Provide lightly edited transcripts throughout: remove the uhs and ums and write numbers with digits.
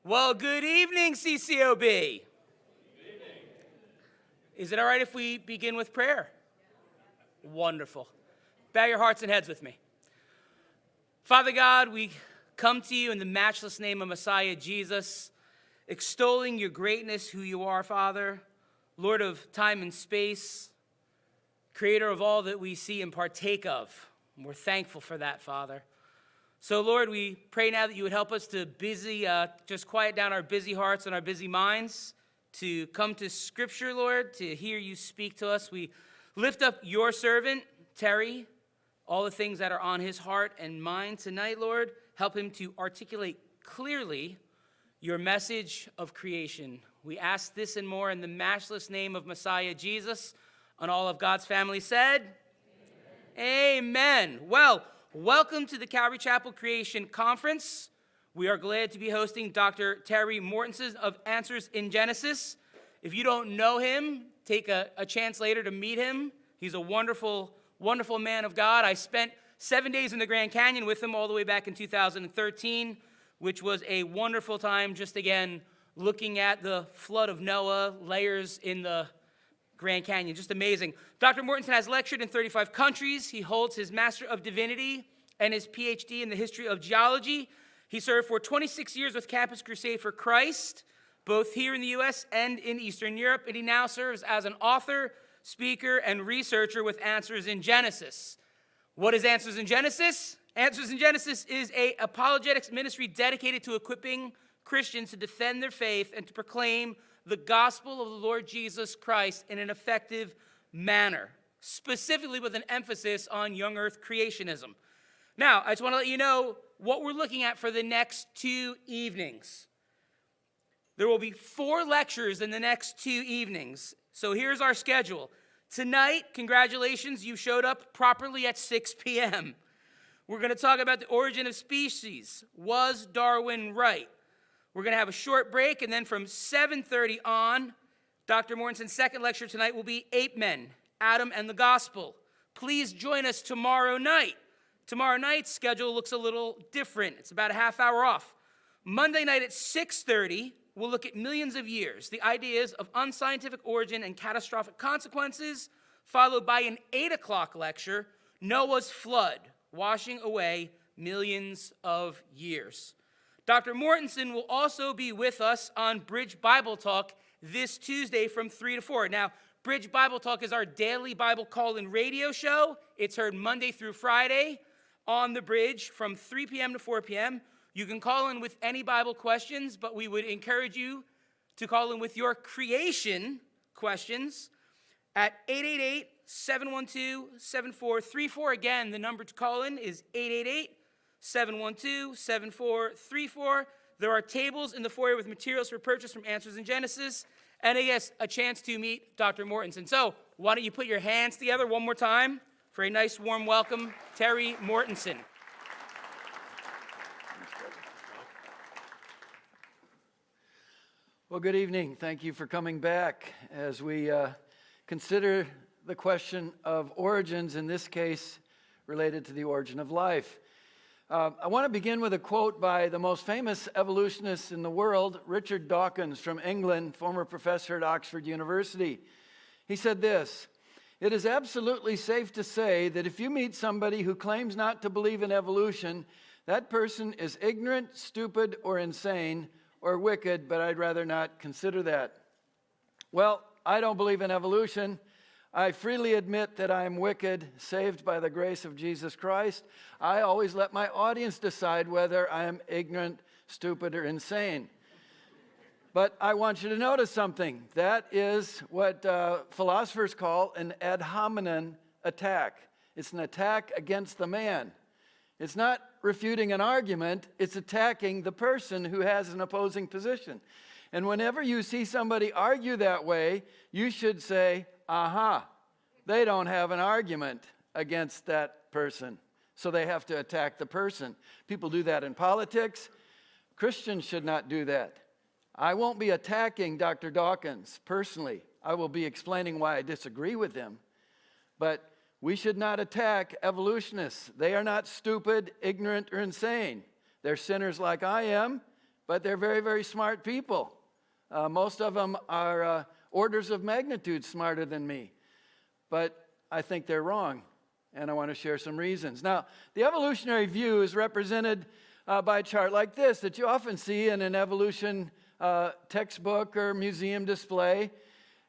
Well, good evening, CCOB. Good evening. Is it all right if we begin with prayer? Wonderful. Bow your hearts and heads with me. Father God, we come to you in the matchless name of Messiah Jesus, extolling your greatness, who you are, Father, Lord of time and space, creator of all that we see and partake of. And we're thankful for that, Father. So, Lord, we pray now that you would help us to just quiet down our busy hearts and our busy minds, to come to Scripture, Lord, to hear you speak to us. We lift up your servant, Terry, all the things that are on his heart and mind tonight, Lord. Help him to articulate clearly your message of creation. We ask this and more in the matchless name of Messiah Jesus, and all of God's family said, Amen. Well, welcome to the Calvary Chapel Creation Conference. We are glad to be hosting Dr. Terry Mortenson of Answers in Genesis. If you don't know him, take a chance later to meet him. He's a wonderful, wonderful man of God. I spent 7 days in the Grand Canyon with him all the way back in 2013, which was a wonderful time, just again, looking at the flood of Noah, layers in the Grand Canyon, just amazing. Dr. Mortenson has lectured in 35 countries. He holds his Master of Divinity and his PhD in the history of geology. He served for 26 years with Campus Crusade for Christ, both here in the U.S. and in Eastern Europe, and he now serves as an author, speaker, and researcher with Answers in Genesis. What is Answers in Genesis? Answers in Genesis is an apologetics ministry dedicated to equipping Christians to defend their faith and to proclaim the gospel of the Lord Jesus Christ in an effective manner, specifically with an emphasis on young earth creationism. Now, I just want to let you know what we're looking at for the next 2 evenings. There will be 4 lectures in the next 2 evenings. So here's our schedule. Tonight, congratulations, you showed up properly at 6 p.m. We're going to talk about the origin of species. Was Darwin right? We're going to have a short break, and then from 7:30 on, Dr. Mortenson's second lecture tonight will be Ape Men, Adam and the Gospel. Please join us tomorrow night. Tomorrow night's schedule looks a little different. It's about a half hour off. Monday night at 6:30, we'll look at millions of years, the ideas of unscientific origin and catastrophic consequences, followed by an 8 o'clock lecture, Noah's Flood, washing away millions of years. Dr. Mortenson will also be with us on Bridge Bible Talk this Tuesday from 3 to 4. Now, Bridge Bible Talk is our daily Bible call-in radio show. It's heard Monday through Friday on the Bridge from 3 p.m. to 4 p.m. You can call in with any Bible questions, but we would encourage you to call in with your creation questions at 888-712-7434. Again, the number to call in is 888-712-7434. There are tables in the foyer with materials for purchase from Answers in Genesis, and yes, a chance to meet Dr. Mortenson. So why don't you put your hands together one more time for a nice warm welcome, Terry Mortenson. Well, good evening. Thank you for coming back as we consider the question of origins, in this case related to the origin of life. I want to begin with a quote by the most famous evolutionist in the world, Richard Dawkins from England, former professor at Oxford University. He said this: "It is absolutely safe to say that if you meet somebody who claims not to believe in evolution, that person is ignorant, stupid, or insane, or wicked, but I'd rather not consider that." Well, I don't believe in evolution. I freely admit that I am wicked, saved by the grace of Jesus Christ. I always let my audience decide whether I am ignorant, stupid, or insane. But I want you to notice something. That is what philosophers call an ad hominem attack. It's an attack against the man. It's not refuting an argument, it's attacking the person who has an opposing position. And whenever you see somebody argue that way, you should say, aha, they don't have an argument against that person, so they have to attack the person. People do that in politics. Christians should not do that. I won't be attacking Dr. Dawkins personally. I will be explaining why I disagree with him. But we should not attack evolutionists. They are not stupid, ignorant, or insane. They're sinners like I am, but they're very, very smart people. Most of them are orders of magnitude smarter than me, but I think they're wrong, and I want to share some reasons. Now, the evolutionary view is represented by a chart like this that you often see in an evolution textbook or museum display,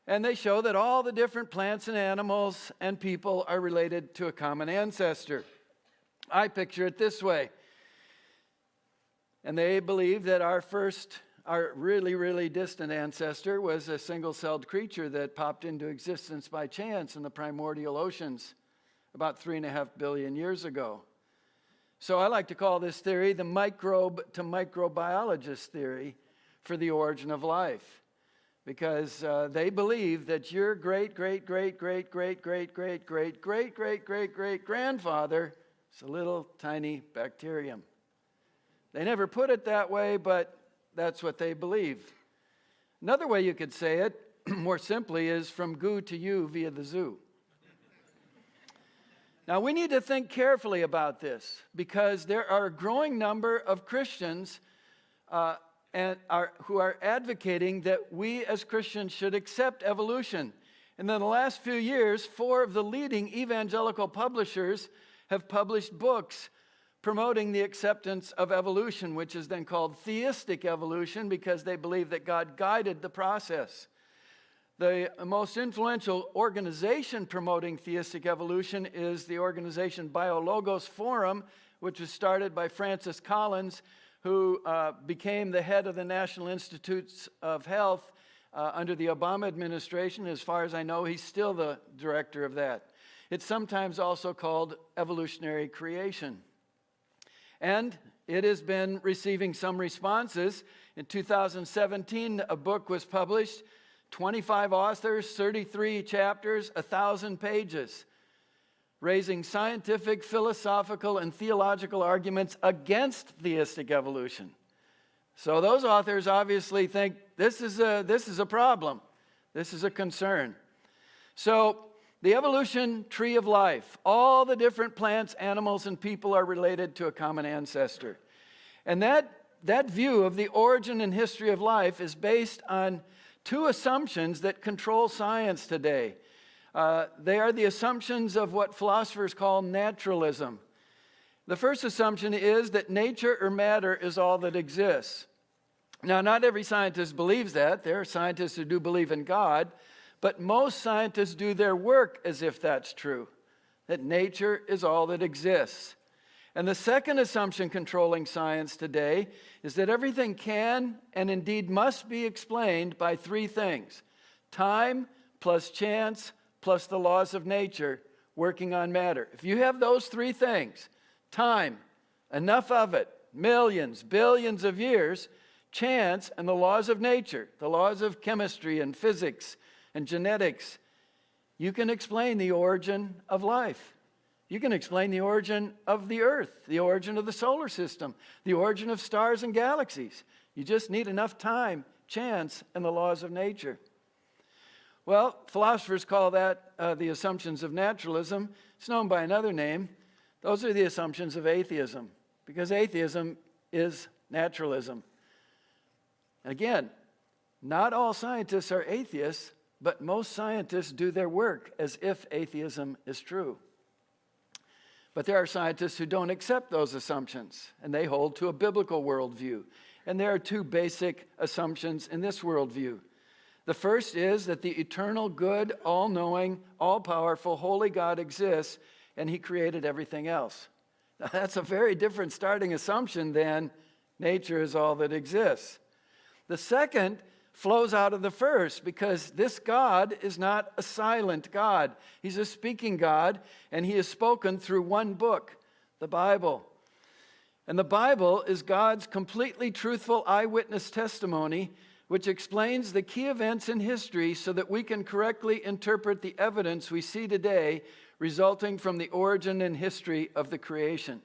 and they show that all the different plants and animals and people are related to a common ancestor. I picture it this way. And they believe that our really, really distant ancestor was a single-celled creature that popped into existence by chance in the primordial oceans about 3.5 billion years ago. So I like to call this theory the microbe to microbiologist theory for the origin of life, because they believe that your great-great-great-great-great-great-great-great-great-great-grandfather is a little tiny bacterium. They never put it that way, but that's what they believe. Another way you could say it, more simply, is from goo to you via the zoo. Now, we need to think carefully about this because there are a growing number of Christians who are advocating that we as Christians should accept evolution. And in the last few years, 4 of the leading evangelical publishers have published books promoting the acceptance of evolution, which is then called theistic evolution because they believe that God guided the process. The most influential organization promoting theistic evolution is the organization Biologos Forum, which was started by Francis Collins, who became the head of the National Institutes of Health under the Obama administration. As far as I know, he's still the director of that. It's sometimes also called evolutionary creation. And it has been receiving some responses. In 2017, a book was published, 25 authors, 33 chapters, 1,000 pages, raising scientific, philosophical, and theological arguments against theistic evolution. So those authors obviously think this is a problem. This is a concern. So the evolution tree of life, all the different plants, animals, and people are related to a common ancestor. And that view of the origin and history of life is based on 2 assumptions that control science today. They are the assumptions of what philosophers call naturalism. The first assumption is that nature or matter is all that exists. Now, not every scientist believes that. There are scientists who do believe in God, but most scientists do their work as if that's true, that nature is all that exists. And the second assumption controlling science today is that everything can and indeed must be explained by 3 things: time plus chance plus the laws of nature working on matter. If you have those 3 things, time, enough of it, millions, billions of years, chance, and the laws of nature, the laws of chemistry and physics and genetics, you can explain the origin of life. You can explain the origin of the earth, the origin of the solar system, the origin of stars and galaxies. You just need enough time, chance, and the laws of nature. Well, philosophers call that the assumptions of naturalism. It's known by another name. Those are the assumptions of atheism, because atheism is naturalism. Again, not all scientists are atheists, but most scientists do their work as if atheism is true. But there are scientists who don't accept those assumptions, and they hold to a biblical worldview. And there are 2 basic assumptions in this worldview. The first is that the eternal, good, all-knowing, all-powerful, holy God exists, and he created everything else. Now, that's a very different starting assumption than nature is all that exists. The second flows out of the first, because this God is not a silent God. He's a speaking God, and he is spoken through one book, the Bible. And the Bible is God's completely truthful eyewitness testimony, which explains the key events in history so that we can correctly interpret the evidence we see today resulting from the origin and history of the creation.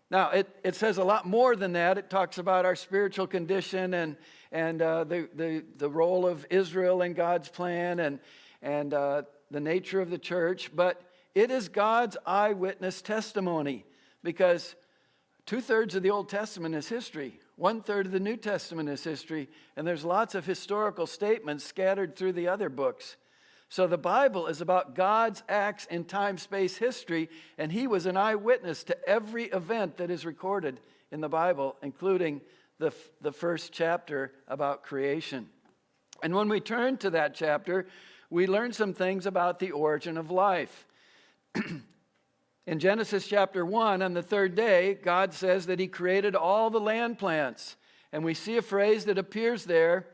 Now, it says a lot more than that. It talks about our spiritual condition and the role of Israel in God's plan and the nature of the church. But it is God's eyewitness testimony, because 2/3 of the Old Testament is history. 1/3 of the New Testament is history, and there's lots of historical statements scattered through the other books. So the Bible is about God's acts in time, space, history, and he was an eyewitness to every event that is recorded in the Bible, including the first chapter about creation. And when we turn to that chapter, we learn some things about the origin of life. In Genesis chapter 1, on the third day, God says that he created all the land plants. And we see a phrase that appears there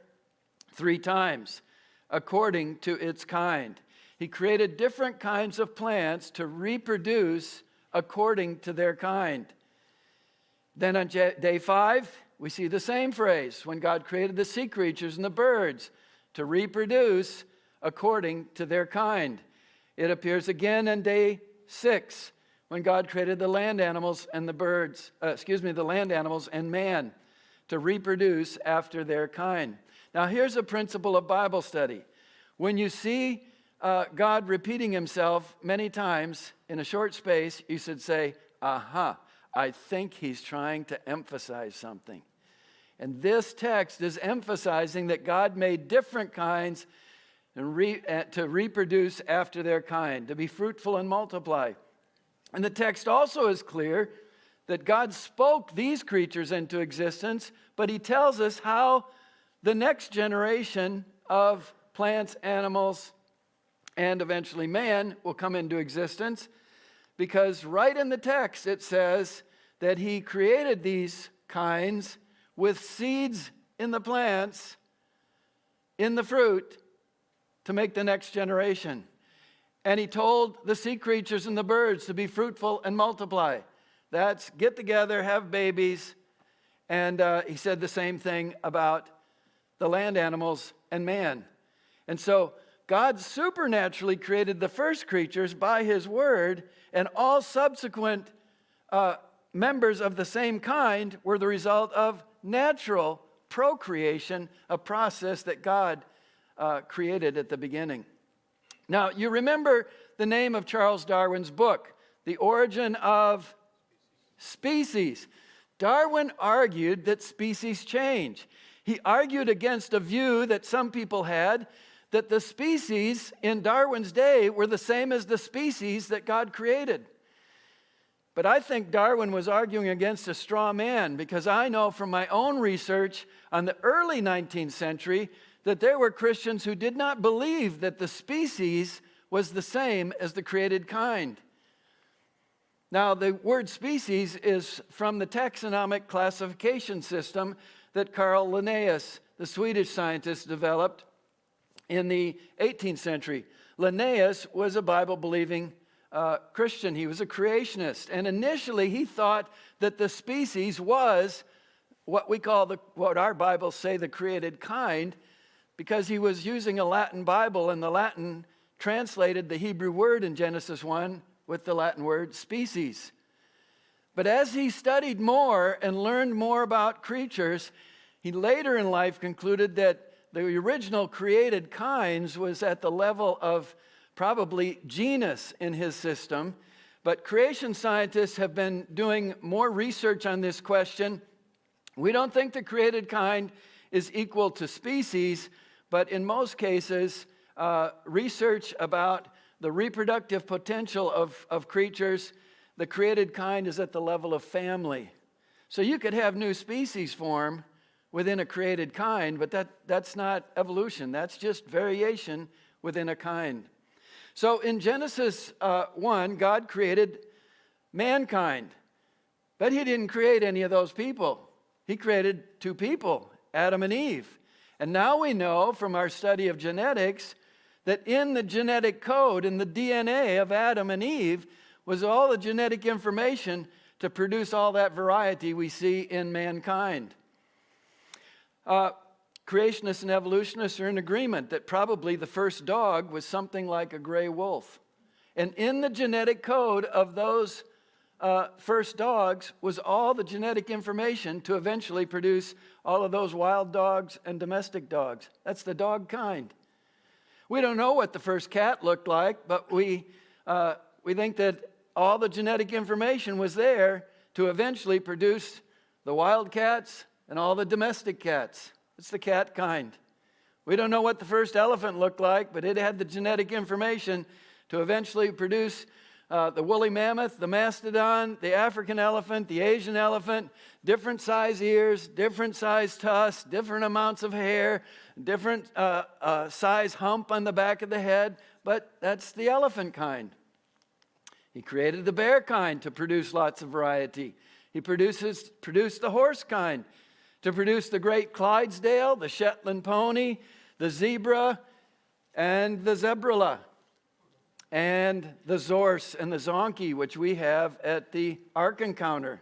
3 times, according to its kind. He created different kinds of plants to reproduce according to their kind. Then on day 5, we see the same phrase when God created the sea creatures and the birds to reproduce according to their kind. It appears again on day 6 when God created the land animals and the land animals and man to reproduce after their kind. Now here's a principle of Bible study. When you see God repeating himself many times in a short space, you should say, aha, I think he's trying to emphasize something. And this text is emphasizing that God made different kinds to reproduce after their kind, to be fruitful and multiply. And the text also is clear that God spoke these creatures into existence, but he tells us how the next generation of plants, animals, and eventually man will come into existence, because right in the text it says that he created these kinds with seeds in the plants, in the fruit, to make the next generation. And he told the sea creatures and the birds to be fruitful and multiply. That's get together, have babies. And he said the same thing about the land animals and man. And so God supernaturally created the first creatures by his word, and all subsequent members of the same kind were the result of natural procreation, a process that God created at the beginning. Now, you remember the name of Charles Darwin's book, The Origin of Species. Darwin argued that species change. He argued against a view that some people had, that the species in Darwin's day were the same as the species that God created. But I think Darwin was arguing against a straw man, because I know from my own research on the early 19th century that there were Christians who did not believe that the species was the same as the created kind. Now, the word species is from the taxonomic classification system that Carl Linnaeus, the Swedish scientist, developed in the 18th century. Linnaeus was a Bible-believing Christian. He was a creationist. And initially, he thought that the species was what we call what our Bibles say, the created kind, because he was using a Latin Bible, and the Latin translated the Hebrew word in Genesis 1 with the Latin word species. But as he studied more and learned more about creatures, he later in life concluded that the original created kinds was at the level of probably genus in his system. But creation scientists have been doing more research on this question. We don't think the created kind is equal to species, but in most cases, research about the reproductive potential of creatures, the created kind is at the level of family. So you could have new species form within a created kind, but that's not evolution. That's just variation within a kind. So in Genesis 1, God created mankind, but he didn't create any of those people. He created 2 people, Adam and Eve. And now we know from our study of genetics that in the genetic code, in the DNA of Adam and Eve, was all the genetic information to produce all that variety we see in mankind. Creationists and evolutionists are in agreement that probably the first dog was something like a gray wolf. And in the genetic code of those first dogs was all the genetic information to eventually produce all of those wild dogs and domestic dogs. That's the dog kind. We don't know what the first cat looked like, but we think that all the genetic information was there to eventually produce the wild cats, and all the domestic cats. It's the cat kind. We don't know what the first elephant looked like, but it had the genetic information to eventually produce the woolly mammoth, the mastodon, the African elephant, the Asian elephant, different size ears, different size tusks, different amounts of hair, different size hump on the back of the head, but that's the elephant kind. He created the bear kind to produce lots of variety. He produced the horse kind to produce the Great Clydesdale, the Shetland pony, the zebra, and the zebrula, and the zorse and the zonkey, which we have at the Ark Encounter.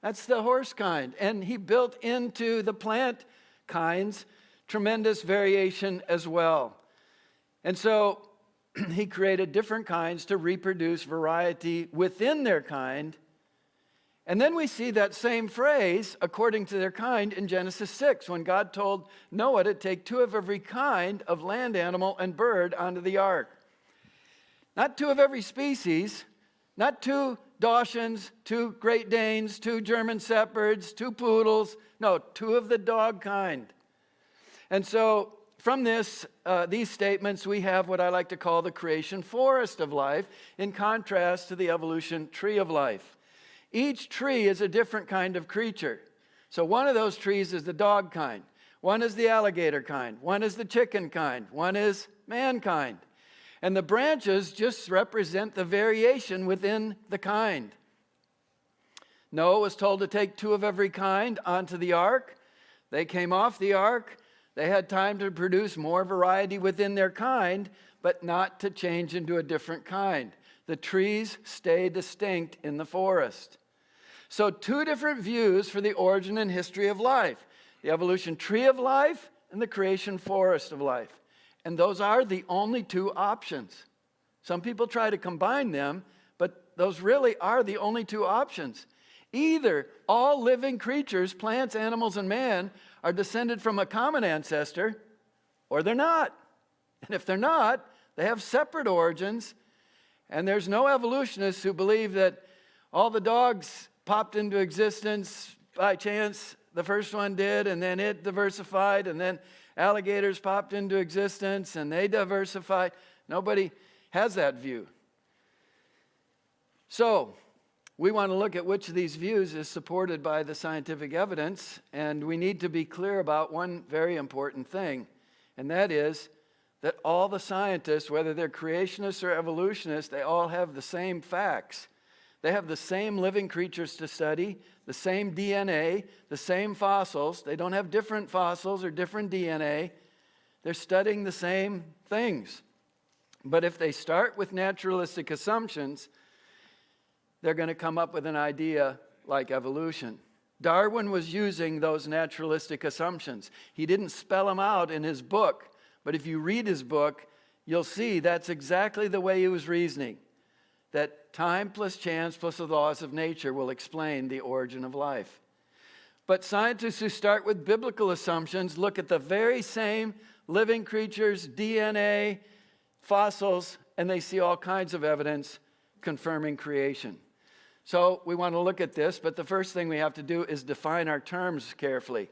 That's the horse kind. And he built into the plant kinds tremendous variation as well. And so he created different kinds to reproduce variety within their kind. And then we see that same phrase, according to their kind, in Genesis 6, when God told Noah to take 2 of every kind of land animal and bird onto the ark. Not 2 of every species, not 2 Dachshunds, 2 Great Danes, 2 German Shepherds, 2 Poodles. No, 2 of the dog kind. And so from these statements, we have what I like to call the creation forest of life, in contrast to the evolution tree of life. Each tree is a different kind of creature. So one of those trees is the dog kind. One is the alligator kind. One is the chicken kind. One is mankind. And the branches just represent the variation within the kind. Noah was told to take 2 of every kind onto the ark. They came off the ark. They had time to produce more variety within their kind, but not to change into a different kind. The trees stay distinct in the forest. So 2 different views for the origin and history of life: the evolution tree of life and the creation forest of life. And those are the only 2 options. Some people try to combine them, but those really are the only 2 options. Either all living creatures, plants, animals, and man, are descended from a common ancestor, or they're not. And if they're not, they have separate origins. And there's no evolutionists who believe that all the dogs popped into existence by chance. The first one did, and then it diversified, and then alligators popped into existence, and they diversified. Nobody has that view. So we want to look at which of these views is supported by the scientific evidence, and we need to be clear about one very important thing, and that is that all the scientists, whether they're creationists or evolutionists, they all have the same facts. They have the same living creatures to study, the same DNA, the same fossils. They don't have different fossils or different DNA. They're studying the same things. But if they start with naturalistic assumptions, they're going to come up with an idea like evolution. Darwin was using those naturalistic assumptions. He didn't spell them out in his book, but if you read his book, you'll see that's exactly the way he was reasoning. That time plus chance plus the laws of nature will explain the origin of life. But scientists who start with biblical assumptions look at the very same living creatures, DNA, fossils, and they see all kinds of evidence confirming creation. So we want to look at this, but the first thing we have to do is define our terms carefully.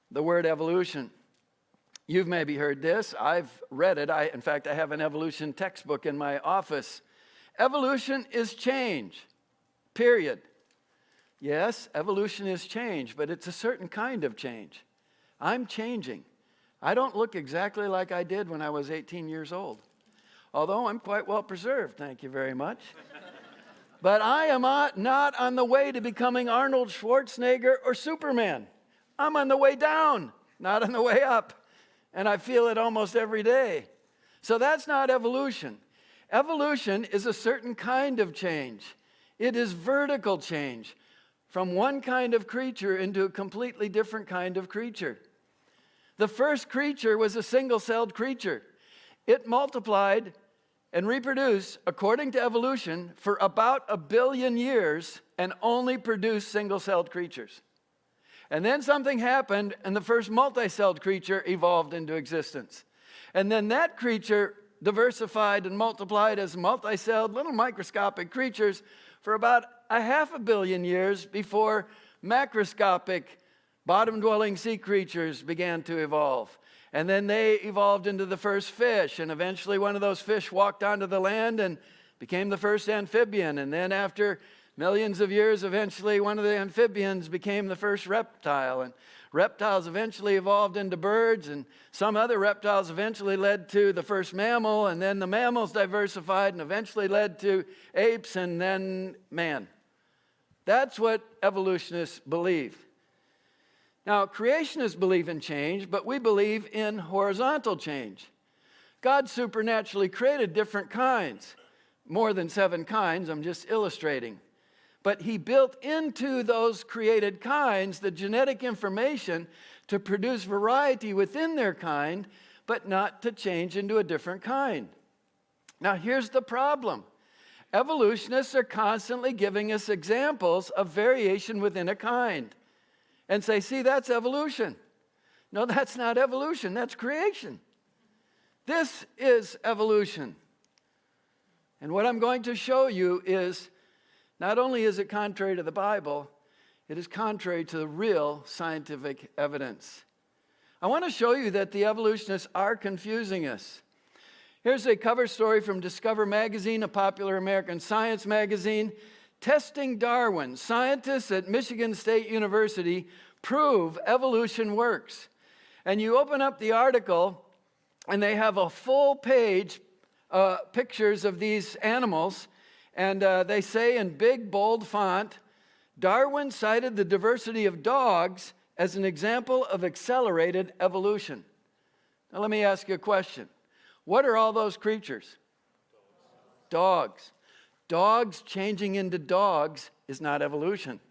The word evolution. You've maybe heard this. I've read it. In fact, I have an evolution textbook in my office. Evolution is change, period. Yes, evolution is change, but it's a certain kind of change. I'm changing. I don't look exactly like I did when I was 18 years old, although I'm quite well preserved, thank you very much. But I am not on the way to becoming Arnold Schwarzenegger or Superman. I'm on the way down, not on the way up. And I feel it almost every day. So that's not evolution. Evolution is a certain kind of change. It is vertical change from one kind of creature into a completely different kind of creature. The first creature was a single-celled creature. It multiplied and reproduced, according to evolution, for about 1 billion years and only produced single-celled creatures. And then something happened, and the first multi-celled creature evolved into existence. And then that creature diversified and multiplied as multi-celled little microscopic creatures for about 500 million years before macroscopic Bottom-dwelling sea creatures began to evolve. And then they evolved into the first fish. And eventually one of those fish walked onto the land and became the first amphibian. And then after millions of years, eventually one of the amphibians became the first reptile. And reptiles eventually evolved into birds. And some other reptiles eventually led to the first mammal. And then the mammals diversified and eventually led to apes and then man. That's what evolutionists believe. Now, creationists believe in change, but we believe in horizontal change. God supernaturally created different kinds, more than 7 kinds, I'm just illustrating. But he built into those created kinds the genetic information to produce variety within their kind, but not to change into a different kind. Now, here's the problem. Evolutionists are constantly giving us examples of variation within a kind. And say, see, that's evolution. No, that's not evolution, that's creation. This is evolution. And what I'm going to show you is, not only is it contrary to the Bible, it is contrary to the real scientific evidence. I want to show you that the evolutionists are confusing us. Here's a cover story from Discover magazine, a popular American science magazine. Testing Darwin, scientists at Michigan State University prove evolution works. And you open up the article, and they have a full page pictures of these animals, and they say in big, bold font, Darwin cited the diversity of dogs as an example of accelerated evolution. Now let me ask you a question. What are all those creatures? Dogs. Dogs changing into dogs is not evolution.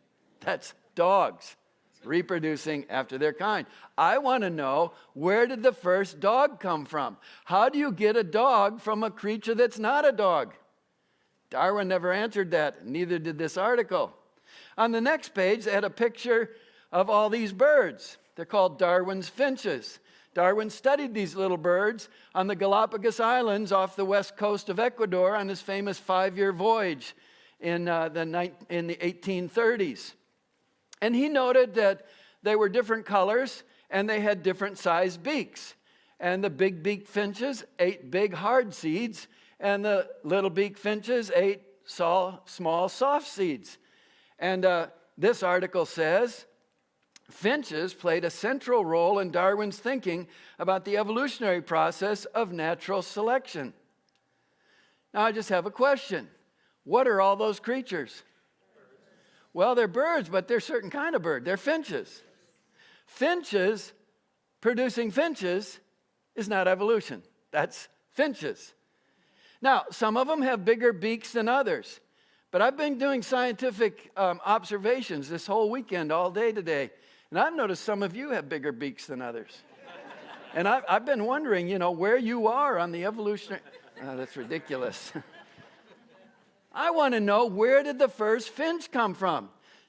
That's dogs reproducing after their kind. I want to know, where did the first dog come from? How do you get a dog from a creature that's not a dog? Darwin never answered that, neither did this article. On the next page, they had a picture of all these birds. They're called Darwin's finches. Darwin studied these little birds on the Galapagos Islands off the west coast of Ecuador on his famous 5-year voyage in the 1830s. And he noted that they were different colors and they had different sized beaks. And the big beaked finches ate big hard seeds, and the little beaked finches ate small soft seeds. And this article says, finches played a central role in Darwin's thinking about the evolutionary process of natural selection. Now I just have a question. What are all those creatures? Well, they're birds, but they're a certain kind of bird. They're finches. Finches producing finches is not evolution. That's finches. Now, some of them have bigger beaks than others. But I've been doing scientific observations this whole weekend, all day today. And I've noticed some of you have bigger beaks than others. And I've been wondering, where you are on the evolutionary... Oh, that's ridiculous. I want to know, where did the first finch come from?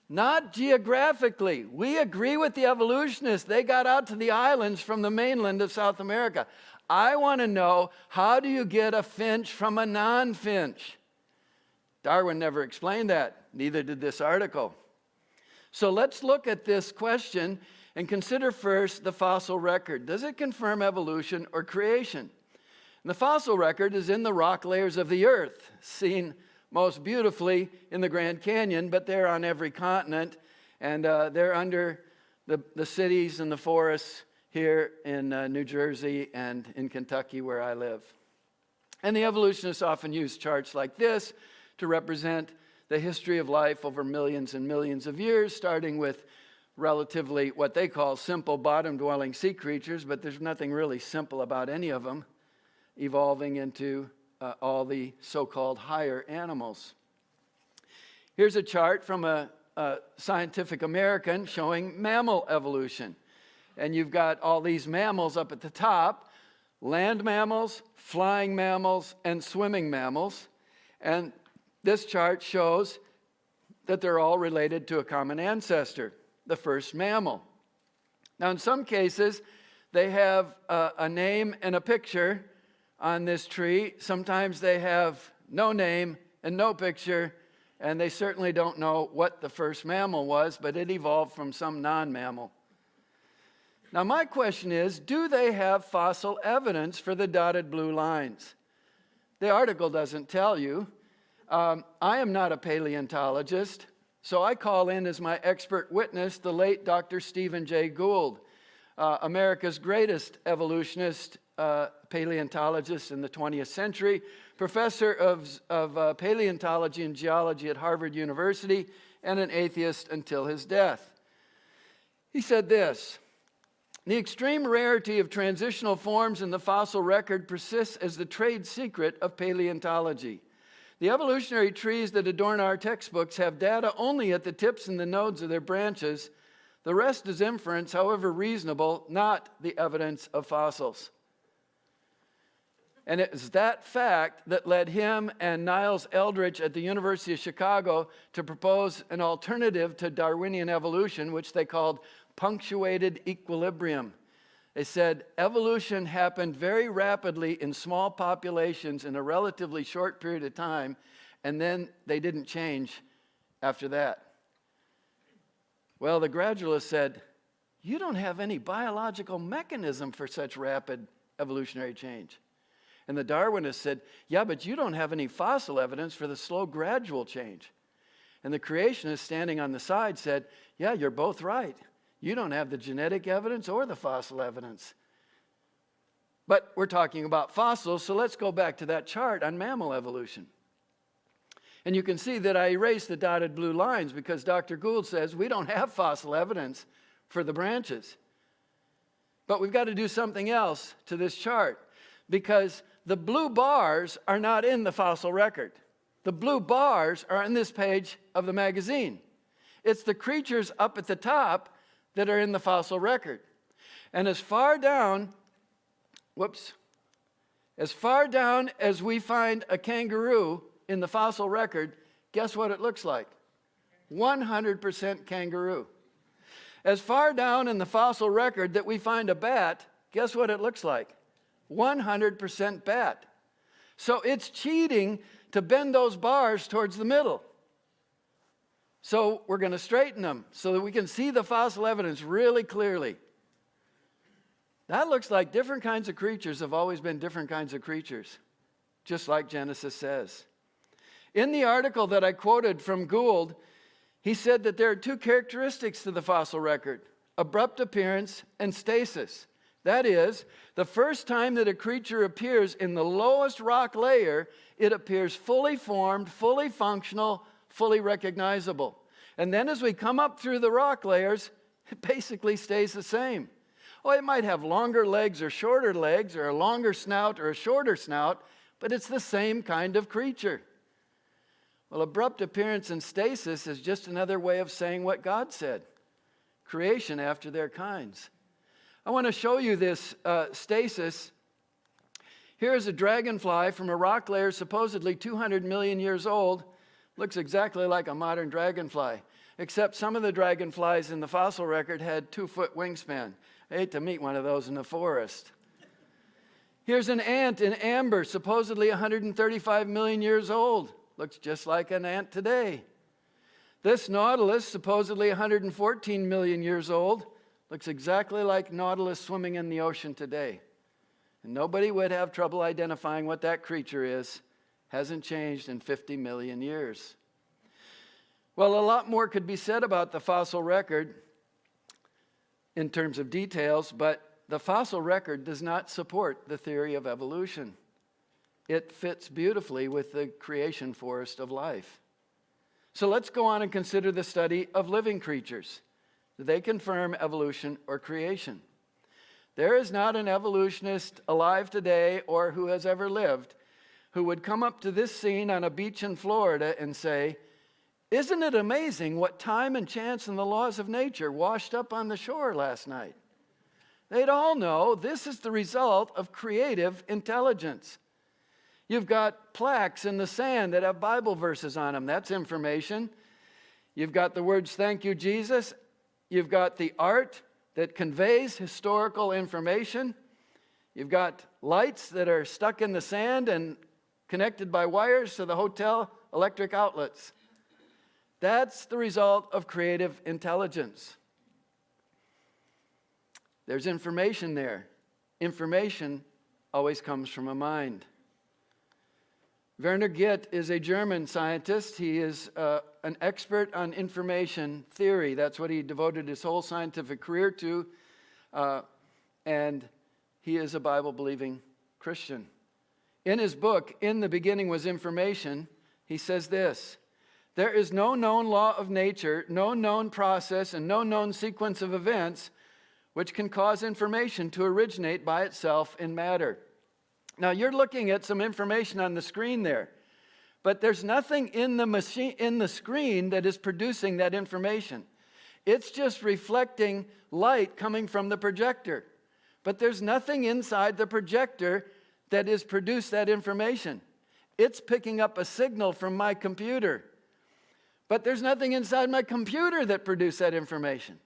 Not geographically. We agree with the evolutionists. They got out to the islands from the mainland of South America. I want to know, how do you get a finch from a non-finch? Darwin never explained that. Neither did this article. So let's look at this question and consider first the fossil record. Does it confirm evolution or creation? And the fossil record is in the rock layers of the earth, seen most beautifully in the Grand Canyon, but they're on every continent, and they're under the cities and the forests here in New Jersey and in Kentucky, where I live. And the evolutionists often use charts like this to represent the history of life over millions and millions of years, starting with relatively what they call simple bottom-dwelling sea creatures, but there's nothing really simple about any of them, evolving into all the so-called higher animals. Here's a chart from a Scientific American showing mammal evolution. And you've got all these mammals up at the top, land mammals, flying mammals, and swimming mammals. And this chart shows that they're all related to a common ancestor, the first mammal. Now, in some cases, they have a name and a picture on this tree. Sometimes they have no name and no picture, and they certainly don't know what the first mammal was, but it evolved from some non-mammal. Now, my question is, do they have fossil evidence for the dotted blue lines? The article doesn't tell you. I am not a paleontologist, so I call in as my expert witness the late Dr. Stephen Jay Gould, America's greatest evolutionist, paleontologist in the 20th century, professor of paleontology and geology at Harvard University, and an atheist until his death. He said this: "The extreme rarity of transitional forms in the fossil record persists as the trade secret of paleontology. The evolutionary trees that adorn our textbooks have data only at the tips and the nodes of their branches. The rest is inference, however reasonable, not the evidence of fossils." And it was that fact that led him and Niles Eldredge at the University of Chicago to propose an alternative to Darwinian evolution, which they called punctuated equilibrium. They said evolution happened very rapidly in small populations in a relatively short period of time, and then they didn't change after that. Well, the gradualists said, you don't have any biological mechanism for such rapid evolutionary change. And the Darwinists said, yeah, but you don't have any fossil evidence for the slow gradual change. And the creationists standing on the side said, yeah, you're both right. You don't have the genetic evidence or the fossil evidence. But we're talking about fossils, so let's go back to that chart on mammal evolution. And you can see that I erased the dotted blue lines because Dr. Gould says we don't have fossil evidence for the branches. But we've got to do something else to this chart because the blue bars are not in the fossil record. The blue bars are on this page of the magazine. It's the creatures up at the top that are in the fossil record. And as far down as we find a kangaroo in the fossil record, guess what it looks like? 100% kangaroo. As far down in the fossil record that we find a bat, guess what it looks like? 100% bat. So it's cheating to bend those bars towards the middle. So we're going to straighten them so that we can see the fossil evidence really clearly. That looks like different kinds of creatures have always been different kinds of creatures, just like Genesis says. In the article that I quoted from Gould, he said that there are two characteristics to the fossil record: abrupt appearance and stasis. That is, the first time that a creature appears in the lowest rock layer, it appears fully formed, fully functional, fully recognizable. And then as we come up through the rock layers, it basically stays the same. Oh, it might have longer legs or shorter legs, or a longer snout or a shorter snout, but it's the same kind of creature. Well, abrupt appearance and stasis is just another way of saying what God said: creation after their kinds. I want to show you this stasis. Here's a dragonfly from a rock layer supposedly 200 million years old. Looks exactly like a modern dragonfly, except some of the dragonflies in the fossil record had 2-foot wingspan. I hate to meet one of those in the forest. Here's an ant in amber, supposedly 135 million years old. Looks just like an ant today. This nautilus, supposedly 114 million years old, looks exactly like nautilus swimming in the ocean today. And nobody would have trouble identifying what that creature is. Hasn't changed in 50 million years. Well, a lot more could be said about the fossil record in terms of details, but the fossil record does not support the theory of evolution. It fits beautifully with the creation forest of life. So let's go on and consider the study of living creatures. Do they confirm evolution or creation? There is not an evolutionist alive today or who has ever lived who would come up to this scene on a beach in Florida and say, "Isn't it amazing what time and chance and the laws of nature washed up on the shore last night?" They'd all know this is the result of creative intelligence. You've got plaques in the sand that have Bible verses on them. That's information. You've got the words, "Thank you, Jesus." You've got the art that conveys historical information. You've got lights that are stuck in the sand and connected by wires to the hotel electric outlets. That's the result of creative intelligence. There's information there. Information always comes from a mind. Werner Gitt is a German scientist. He is an expert on information theory. That's what he devoted his whole scientific career to. And he is a Bible-believing Christian. In his book, In the Beginning Was Information, he says this: "There is no known law of nature, no known process, and no known sequence of events which can cause information to originate by itself in matter." Now, you're looking at some information on the screen there, but there's nothing in the screen that is producing that information. It's just reflecting light coming from the projector. But there's nothing inside the projector that has produced that information. It's picking up a signal from my computer. But there's nothing inside my computer that produced that information.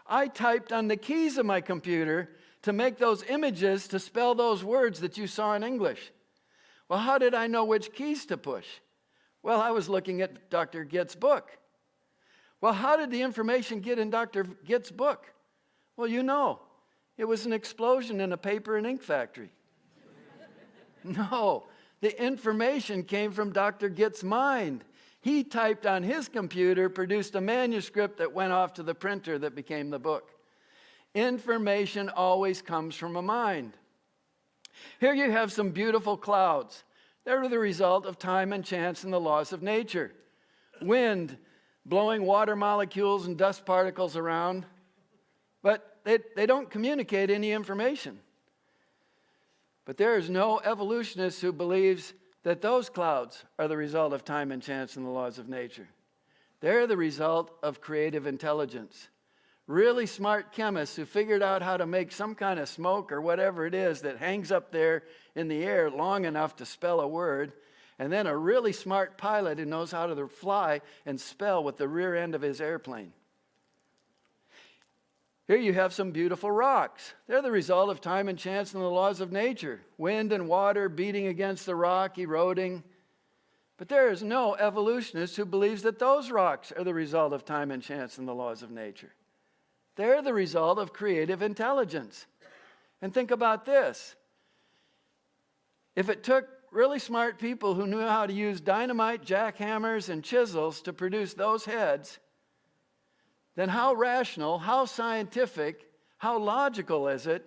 I typed on the keys of my computer to make those images to spell those words that you saw in English. Well, how did I know which keys to push? Well, I was looking at Dr. Gitt's book. Well, how did the information get in Dr. Gitt's book? Well, you know, it was an explosion in a paper and ink factory. No, the information came from Dr. Gitt's mind. He typed on his computer, produced a manuscript that went off to the printer that became the book. Information always comes from a mind. Here you have some beautiful clouds. They're the result of time and chance and the laws of nature. Wind blowing water molecules and dust particles around, but they don't communicate any information. But there is no evolutionist who believes that those clouds are the result of time and chance and the laws of nature. They're the result of creative intelligence. Really smart chemists who figured out how to make some kind of smoke or whatever it is that hangs up there in the air long enough to spell a word, and then a really smart pilot who knows how to fly and spell with the rear end of his airplane. Here you have some beautiful rocks. They're the result of time and chance and the laws of nature. Wind and water beating against the rock, eroding. But there is no evolutionist who believes that those rocks are the result of time and chance and the laws of nature. They're the result of creative intelligence. And think about this. If it took really smart people who knew how to use dynamite, jackhammers, and chisels to produce those heads, then how rational, how scientific, how logical is it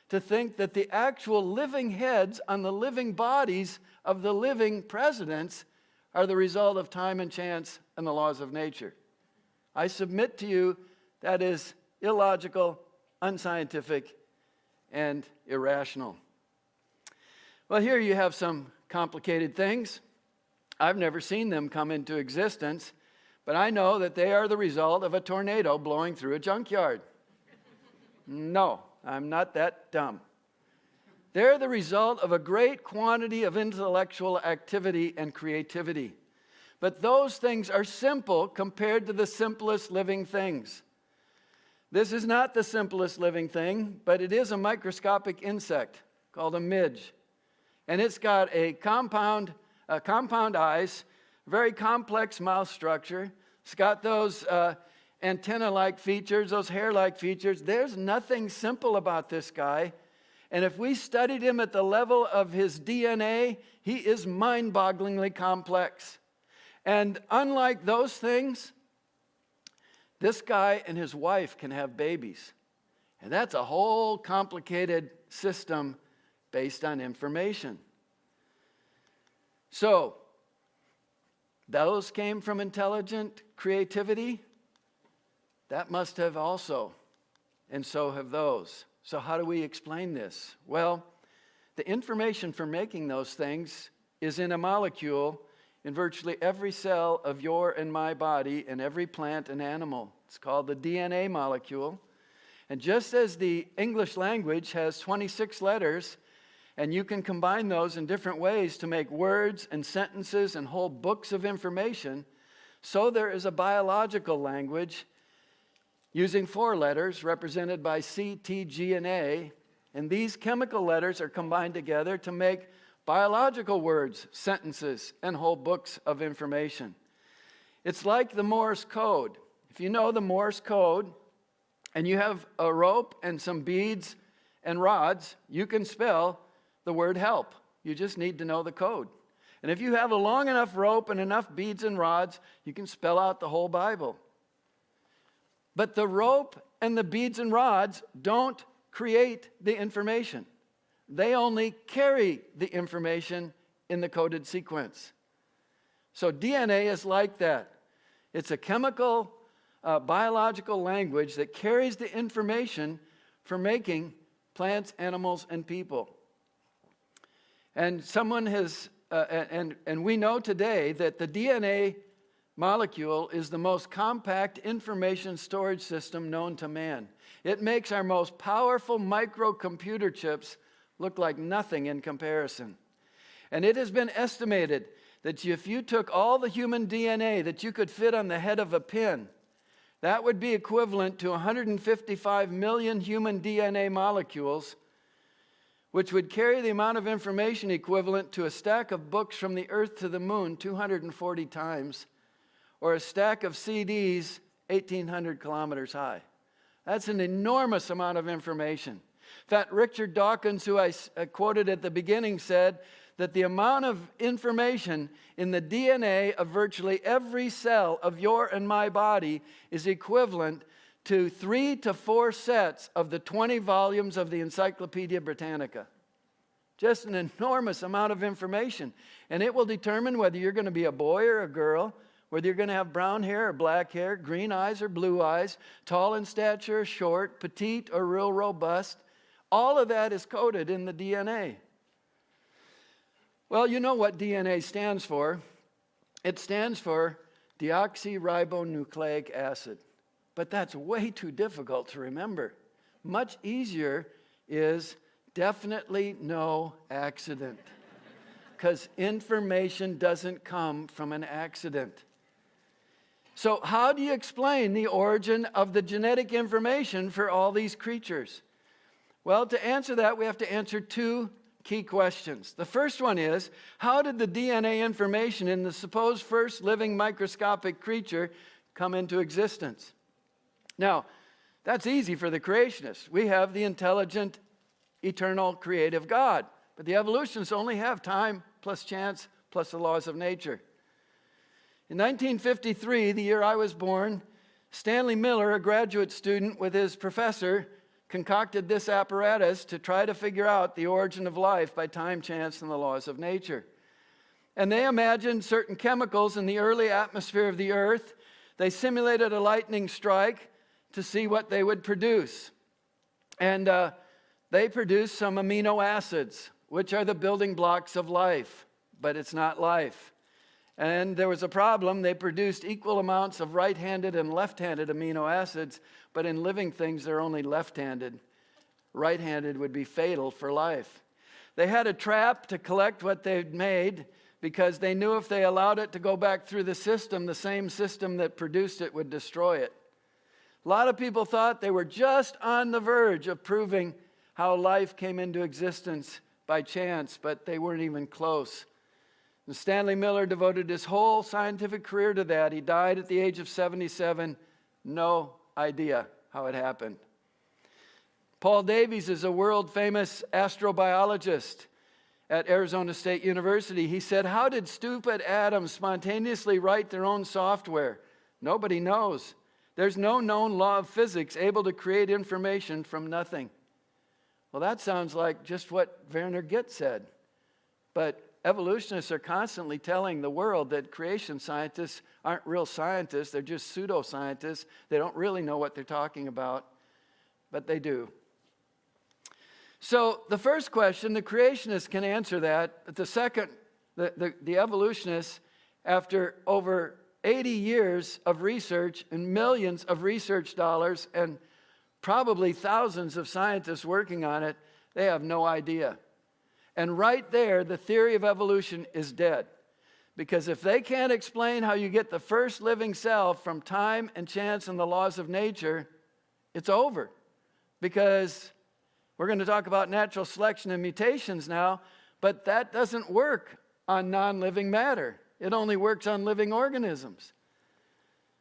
to think that the actual living heads on the living bodies of the living presidents are the result of time and chance and the laws of nature? I submit to you that is illogical, unscientific, and irrational. Well, here you have some complicated things. I've never seen them come into existence, but I know that they are the result of a tornado blowing through a junkyard. No, I'm not that dumb. They're the result of a great quantity of intellectual activity and creativity. But those things are simple compared to the simplest living things. This is not the simplest living thing, but it is a microscopic insect called a midge. And it's got a compound eyes, very complex mouth structure. It's got those antenna-like features, those hair-like features. There's nothing simple about this guy. And if we studied him at the level of his DNA, he is mind-bogglingly complex. And unlike those things, this guy and his wife can have babies. And that's a whole complicated system based on information. So, those came from intelligent creativity. That must have also, and so have those. So how do we explain this? Well, the information for making those things is in a molecule in virtually every cell of your and my body and every plant and animal. It's called the DNA molecule. And just as the English language has 26 letters, and you can combine those in different ways to make words and sentences and whole books of information, so there is a biological language using 4 letters represented by C, T, G, and A. And these chemical letters are combined together to make biological words, sentences, and whole books of information. It's like the Morse code. If you know the Morse code, and you have a rope and some beads and rods, you can spell the word help. You just need to know the code. And if you have a long enough rope and enough beads and rods, you can spell out the whole Bible. But the rope and the beads and rods don't create the information. They only carry the information in the coded sequence. So DNA is like that. It's a chemical, biological language that carries the information for making plants, animals, and people. And someone has, and we know today that the DNA molecule is the most compact information storage system known to man. It makes our most powerful microcomputer chips look like nothing in comparison. And it has been estimated that if you took all the human DNA that you could fit on the head of a pin, that would be equivalent to 155 million human DNA molecules, which would carry the amount of information equivalent to a stack of books from the Earth to the moon 240 times, or a stack of CDs 1,800 kilometers high. That's an enormous amount of information. In fact, Richard Dawkins, who I quoted at the beginning, said that the amount of information in the DNA of virtually every cell of your and my body is equivalent to 3 to 4 sets of the 20 volumes of the Encyclopedia Britannica. Just an enormous amount of information. And it will determine whether you're going to be a boy or a girl, whether you're going to have brown hair or black hair, green eyes or blue eyes, tall in stature or short, petite or real robust. All of that is coded in the DNA. Well, you know what DNA stands for. It stands for deoxyribonucleic acid. But that's way too difficult to remember. Much easier is definitely no accident. Because information doesn't come from an accident. So how do you explain the origin of the genetic information for all these creatures? Well, to answer that, we have to answer 2 key questions. The first one is, how did the DNA information in the supposed first living microscopic creature come into existence? Now, that's easy for the creationists. We have the intelligent, eternal, creative God. But the evolutionists only have time plus chance plus the laws of nature. In 1953, the year I was born, Stanley Miller, a graduate student with his professor, concocted this apparatus to try to figure out the origin of life by time, chance, and the laws of nature. And they imagined certain chemicals in the early atmosphere of the Earth. They simulated a lightning strike to see what they would produce. And they produced some amino acids, which are the building blocks of life, but it's not life. And there was a problem. They produced equal amounts of right-handed and left-handed amino acids, but in living things, they're only left-handed. Right-handed would be fatal for life. They had a trap to collect what they'd made because they knew if they allowed it to go back through the same system that produced it would destroy it. A lot of people thought they were just on the verge of proving how life came into existence by chance, but they weren't even close. And Stanley Miller devoted his whole scientific career to that. He died at the age of 77. No idea how it happened. Paul Davies is a world-famous astrobiologist at Arizona State University. He said, "How did stupid atoms spontaneously write their own software? Nobody knows. There's no known law of physics able to create information from nothing." Well, that sounds like just what Werner Gitt said. But evolutionists are constantly telling the world that creation scientists aren't real scientists. They're just pseudoscientists. They don't really know what they're talking about, but they do. So the first question, the creationists can answer that. But the second, the evolutionists, after over 80 years of research and millions of research dollars and probably thousands of scientists working on it, they have no idea. And right there, the theory of evolution is dead. Because if they can't explain how you get the first living cell from time and chance and the laws of nature, it's over. Because we're going to talk about natural selection and mutations now, but that doesn't work on non-living matter. It only works on living organisms.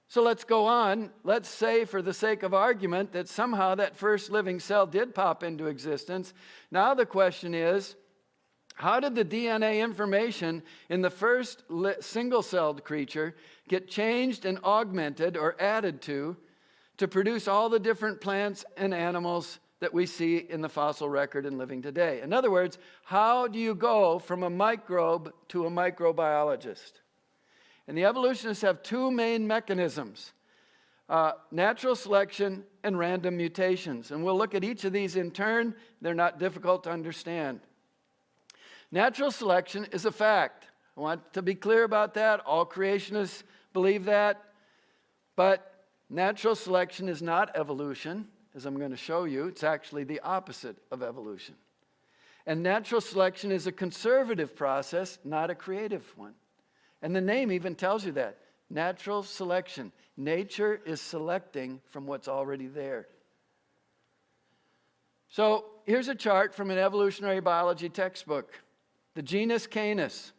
So let's go on. Let's say, for the sake of argument, that somehow that first living cell did pop into existence. Now the question is, how did the DNA information in the first single-celled creature get changed and augmented or added to produce all the different plants and animals that we see in the fossil record and living today? In other words, how do you go from a microbe to a microbiologist? And the evolutionists have two main mechanisms, natural selection and random mutations. And we'll look at each of these in turn. They're not difficult to understand. Natural selection is a fact. I want to be clear about that. All creationists believe that. But natural selection is not evolution, as I'm going to show you. It's actually the opposite of evolution. And natural selection is a conservative process, not a creative one. And the name even tells you that. Natural selection. Nature is selecting from what's already there. So here's a chart from an evolutionary biology textbook. The genus Canis.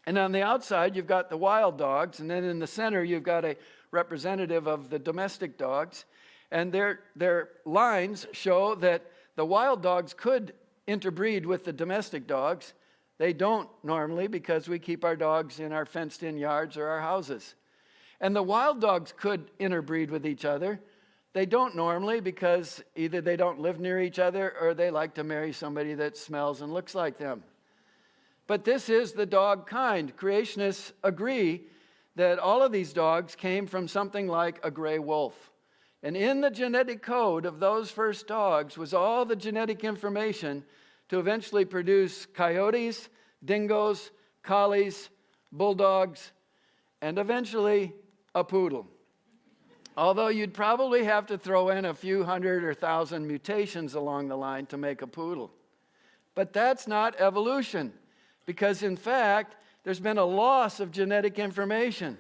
And on the outside, you've got the wild dogs. And then in the center, you've got a representative of the domestic dogs. And their lines show that the wild dogs could interbreed with the domestic dogs. They don't normally, because we keep our dogs in our fenced-in yards or our houses. And the wild dogs could interbreed with each other. They don't normally, because either they don't live near each other or they like to marry somebody that smells and looks like them. But this is the dog kind. Creationists agree that all of these dogs came from something like a gray wolf. And in the genetic code of those first dogs was all the genetic information to eventually produce coyotes, dingoes, collies, bulldogs, and eventually a poodle. Although you'd probably have to throw in a few hundred or thousand mutations along the line to make a poodle. But that's not evolution, because in fact, there's been a loss of genetic information.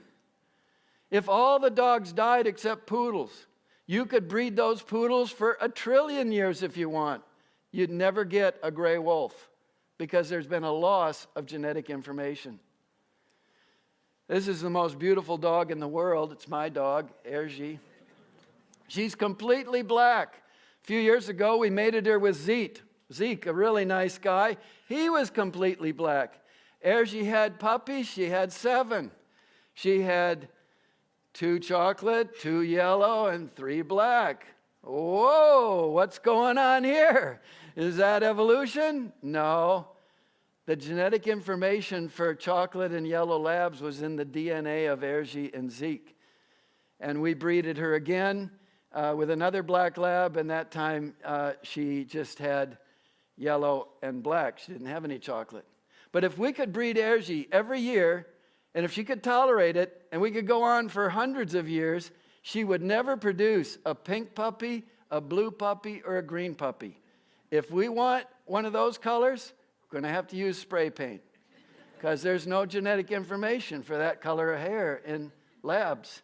If all the dogs died except poodles, you could breed those poodles for 1 trillion years if you want. You'd never get a gray wolf, because there's been a loss of genetic information. This is the most beautiful dog in the world. It's my dog, Ergie. She's completely black. A few years ago, we mated her with Zeke, a really nice guy. He was completely black. Ergie had puppies. She had 7. She had 2 chocolate, 2 yellow, and 3 black. Whoa, what's going on here? Is that evolution? No. The genetic information for chocolate and yellow labs was in the DNA of Ergie and Zeke. And we breeded her again with another black lab, and that time she just had yellow and black. She didn't have any chocolate. But if we could breed Ergie every year, and if she could tolerate it, and we could go on for hundreds of years, she would never produce a pink puppy, a blue puppy, or a green puppy. If we want one of those colors, we're going to have to use spray paint, because there's no genetic information for that color of hair in labs.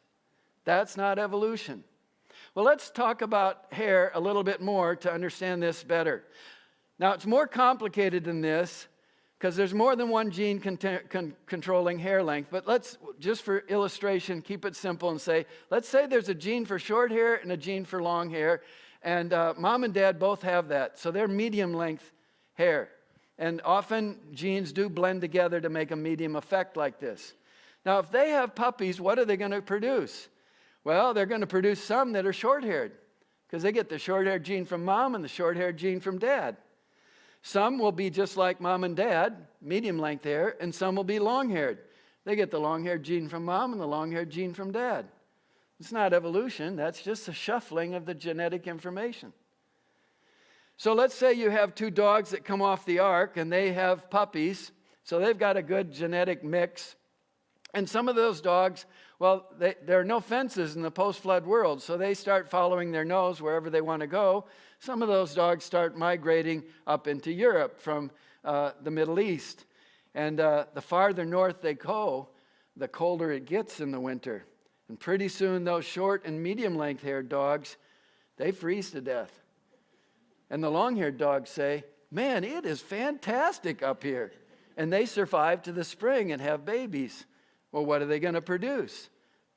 That's not evolution. Well, let's talk about hair a little bit more to understand this better. Now, it's more complicated than this, because there's more than one gene controlling hair length. But let's, just for illustration, keep it simple and say, let's say there's a gene for short hair and a gene for long hair, and mom and dad both have that. So they're medium length hair. And often genes do blend together to make a medium effect like this. Now, if they have puppies, what are they going to produce? Well, they're going to produce some that are short-haired, because they get the short-haired gene from mom and the short-haired gene from dad. Some will be just like mom and dad, medium-length hair, and some will be long-haired. They get the long-haired gene from mom and the long-haired gene from dad. It's not evolution. That's just a shuffling of the genetic information. So let's say you have 2 dogs that come off the ark, and they have puppies, so they've got a good genetic mix. And some of those dogs, well, there are no fences in the post-flood world, so they start following their nose wherever they want to go. Some of those dogs start migrating up into Europe from the Middle East. And the farther north they go, the colder it gets in the winter. And pretty soon those short and medium-length haired dogs, they freeze to death. And the long-haired dogs say, man, it is fantastic up here. And they survive to the spring and have babies. Well, what are they going to produce?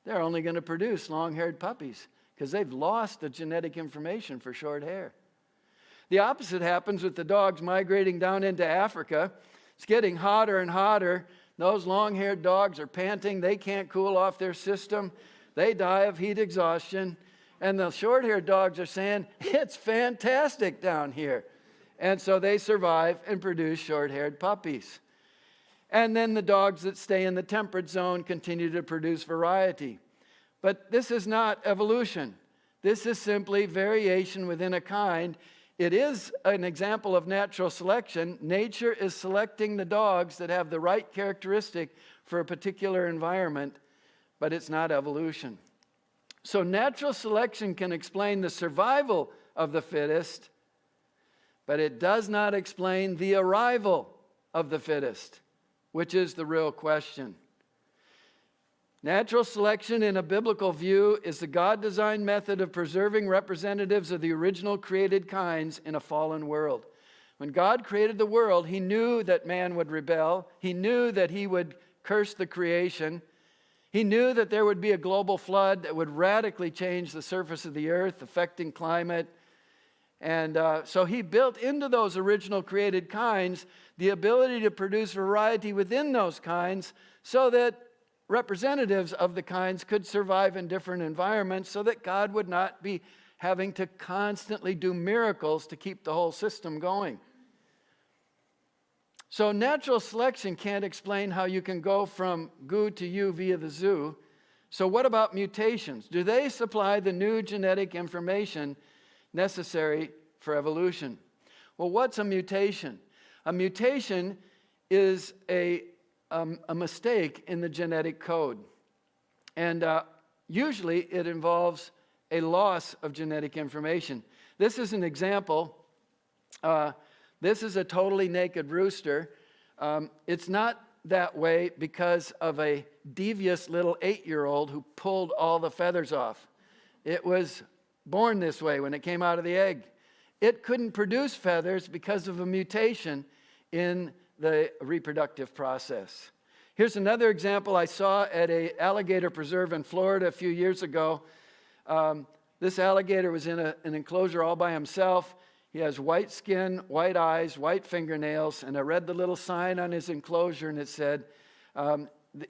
they're only going to produce long-haired puppies because they've lost the genetic information for short hair. The opposite happens with the dogs migrating down into Africa. It's getting hotter and hotter. Those long-haired dogs are panting. They can't cool off their system. They die of heat exhaustion. And the short-haired dogs are saying, it's fantastic down here. And so they survive and produce short-haired puppies. And then the dogs that stay in the temperate zone continue to produce variety. But this is not evolution. This is simply variation within a kind. It is an example of natural selection. Nature is selecting the dogs that have the right characteristic for a particular environment, but it's not evolution. So natural selection can explain the survival of the fittest, but it does not explain the arrival of the fittest, which is the real question. Natural selection in a biblical view is the God-designed method of preserving representatives of the original created kinds in a fallen world. When God created the world, he knew that man would rebel. He knew that he would curse the creation. He knew that there would be a global flood that would radically change the surface of the earth, affecting climate. And so he built into those original created kinds the ability to produce variety within those kinds so that representatives of the kinds could survive in different environments so that God would not be having to constantly do miracles to keep the whole system going. So natural selection can't explain how you can go from goo to you via the zoo. So what about mutations? Do they supply the new genetic information necessary for evolution? Well, what's a mutation? A mutation is a mistake in the genetic code. And usually it involves a loss of genetic information. This is an example. This is a totally naked rooster. It's not that way because of a devious little 8-year-old who pulled all the feathers off. It was born this way when it came out of the egg. It couldn't produce feathers because of a mutation in the reproductive process. Here's another example I saw at an alligator preserve in Florida a few years ago. This alligator was in an enclosure all by himself. He has white skin, white eyes, white fingernails, and I read the little sign on his enclosure and it said,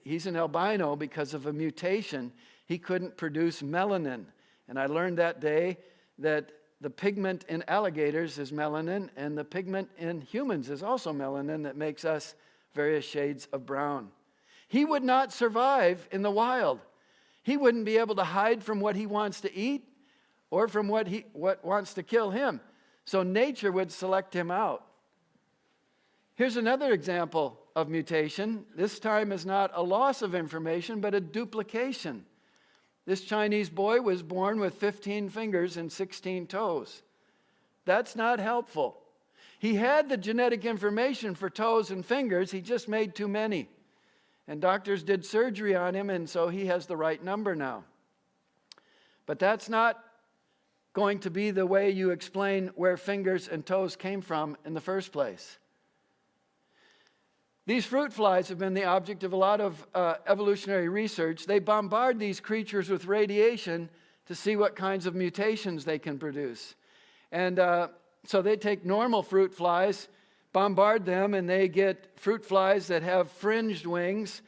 he's an albino because of a mutation. He couldn't produce melanin. And I learned that day that the pigment in alligators is melanin, and the pigment in humans is also melanin that makes us various shades of brown. He would not survive in the wild. He wouldn't be able to hide from what he wants to eat or from what wants to kill him. So nature would select him out. Here's another example of mutation. This time is not a loss of information, but a duplication. This Chinese boy was born with 15 fingers and 16 toes. That's not helpful. He had the genetic information for toes and fingers, he just made too many. And doctors did surgery on him, and so he has the right number now. But that's not going to be the way you explain where fingers and toes came from in the first place. These fruit flies have been the object of a lot of evolutionary research. They bombard these creatures with radiation to see what kinds of mutations they can produce. And so they take normal fruit flies, bombard them, and they get fruit flies that have fringed wings,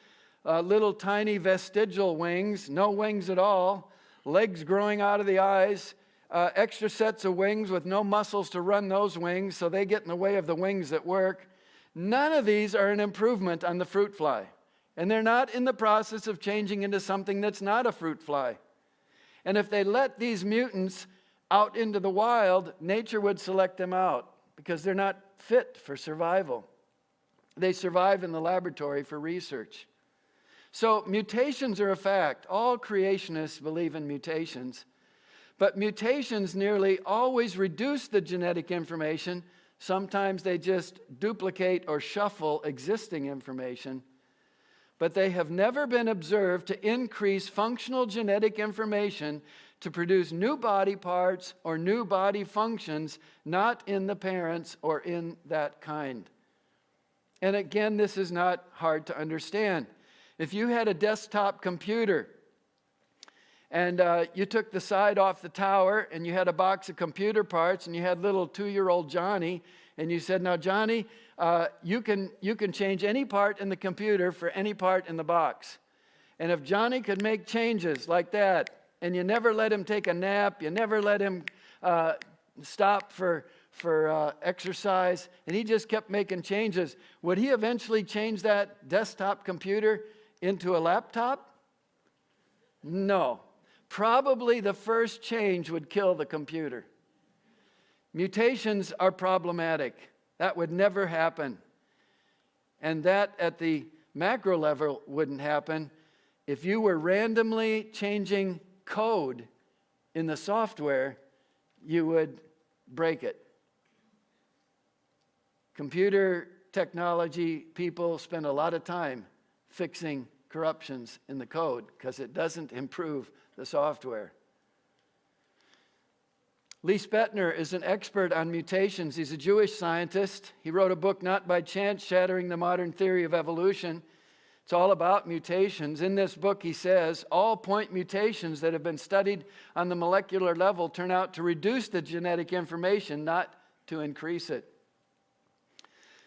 little tiny vestigial wings, no wings at all, legs growing out of the eyes, extra sets of wings with no muscles to run those wings, so they get in the way of the wings that work. None of these are an improvement on the fruit fly. And they're not in the process of changing into something that's not a fruit fly. And if they let these mutants out into the wild, nature would select them out because they're not fit for survival. They survive in the laboratory for research. So mutations are a fact. All creationists believe in mutations. But mutations nearly always reduce the genetic information. Sometimes they just duplicate or shuffle existing information. But they have never been observed to increase functional genetic information to produce new body parts or new body functions not in the parents or in that kind. And again, this is not hard to understand. If you had a desktop computer and you took the side off the tower, and you had a box of computer parts, and you had little 2-year-old Johnny, and you said, now Johnny, you can change any part in the computer for any part in the box. And if Johnny could make changes like that, and you never let him take a nap, you never let him stop for exercise, and he just kept making changes, would he eventually change that desktop computer into a laptop? No. Probably the first change would kill the computer. Mutations are problematic. That would never happen. And that at the macro level wouldn't happen. If you were randomly changing code in the software, you would break it. Computer technology people spend a lot of time fixing corruptions in the code because it doesn't improve the software. Lee Spetner is an expert on mutations. He's a Jewish scientist. He wrote a book, Not by Chance, Shattering the Modern Theory of Evolution. It's all about mutations. In this book, he says, all point mutations that have been studied on the molecular level turn out to reduce the genetic information, not to increase it.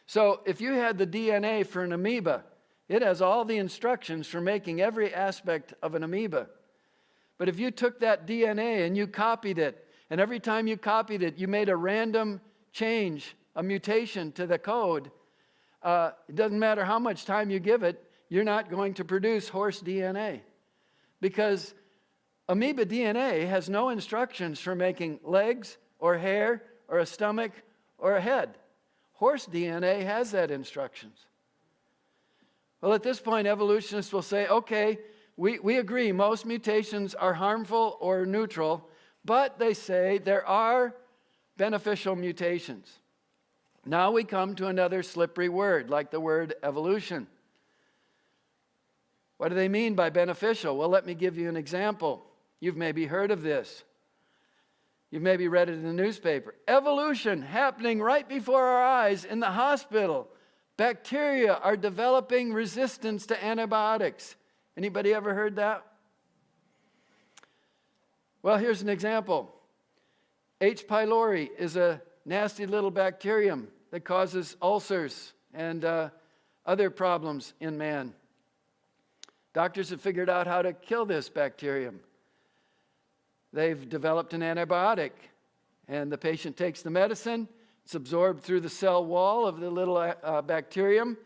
So if you had the DNA for an amoeba, it has all the instructions for making every aspect of an amoeba. But if you took that DNA and you copied it, and every time you copied it, you made a random change, a mutation to the code, it doesn't matter how much time you give it, you're not going to produce horse DNA. Because amoeba DNA has no instructions for making legs or hair or a stomach or a head. Horse DNA has that instructions. Well, at this point, evolutionists will say, okay, we agree most mutations are harmful or neutral, but they say there are beneficial mutations. Now we come to another slippery word, like the word evolution. What do they mean by beneficial? Well, let me give you an example. You've maybe heard of this. You've maybe read it in the newspaper. Evolution happening right before our eyes in the hospital. Bacteria are developing resistance to antibiotics. Anybody ever heard that? Well, here's an example. H. pylori is a nasty little bacterium that causes ulcers and other problems in man. Doctors have figured out how to kill this bacterium. They've developed an antibiotic, and the patient takes the medicine. It's absorbed through the cell wall of the little bacterium.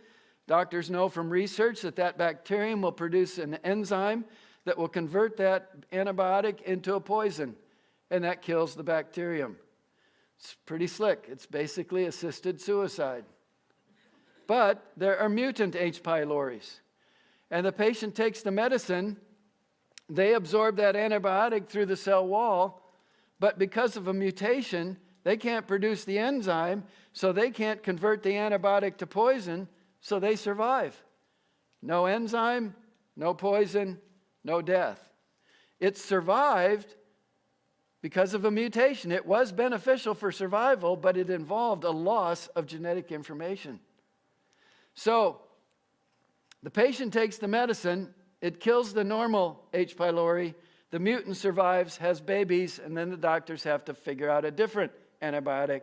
Doctors know from research that that bacterium will produce an enzyme that will convert that antibiotic into a poison, and that kills the bacterium. It's pretty slick. It's basically assisted suicide. But there are mutant H. pyloris, and the patient takes the medicine. They absorb that antibiotic through the cell wall, but because of a mutation, they can't produce the enzyme, so they can't convert the antibiotic to poison, so they survive. No enzyme, no poison, no death. It survived because of a mutation. It was beneficial for survival, but it involved a loss of genetic information. So, the patient takes the medicine, it kills the normal H. pylori, the mutant survives, has babies, and then the doctors have to figure out a different antibiotic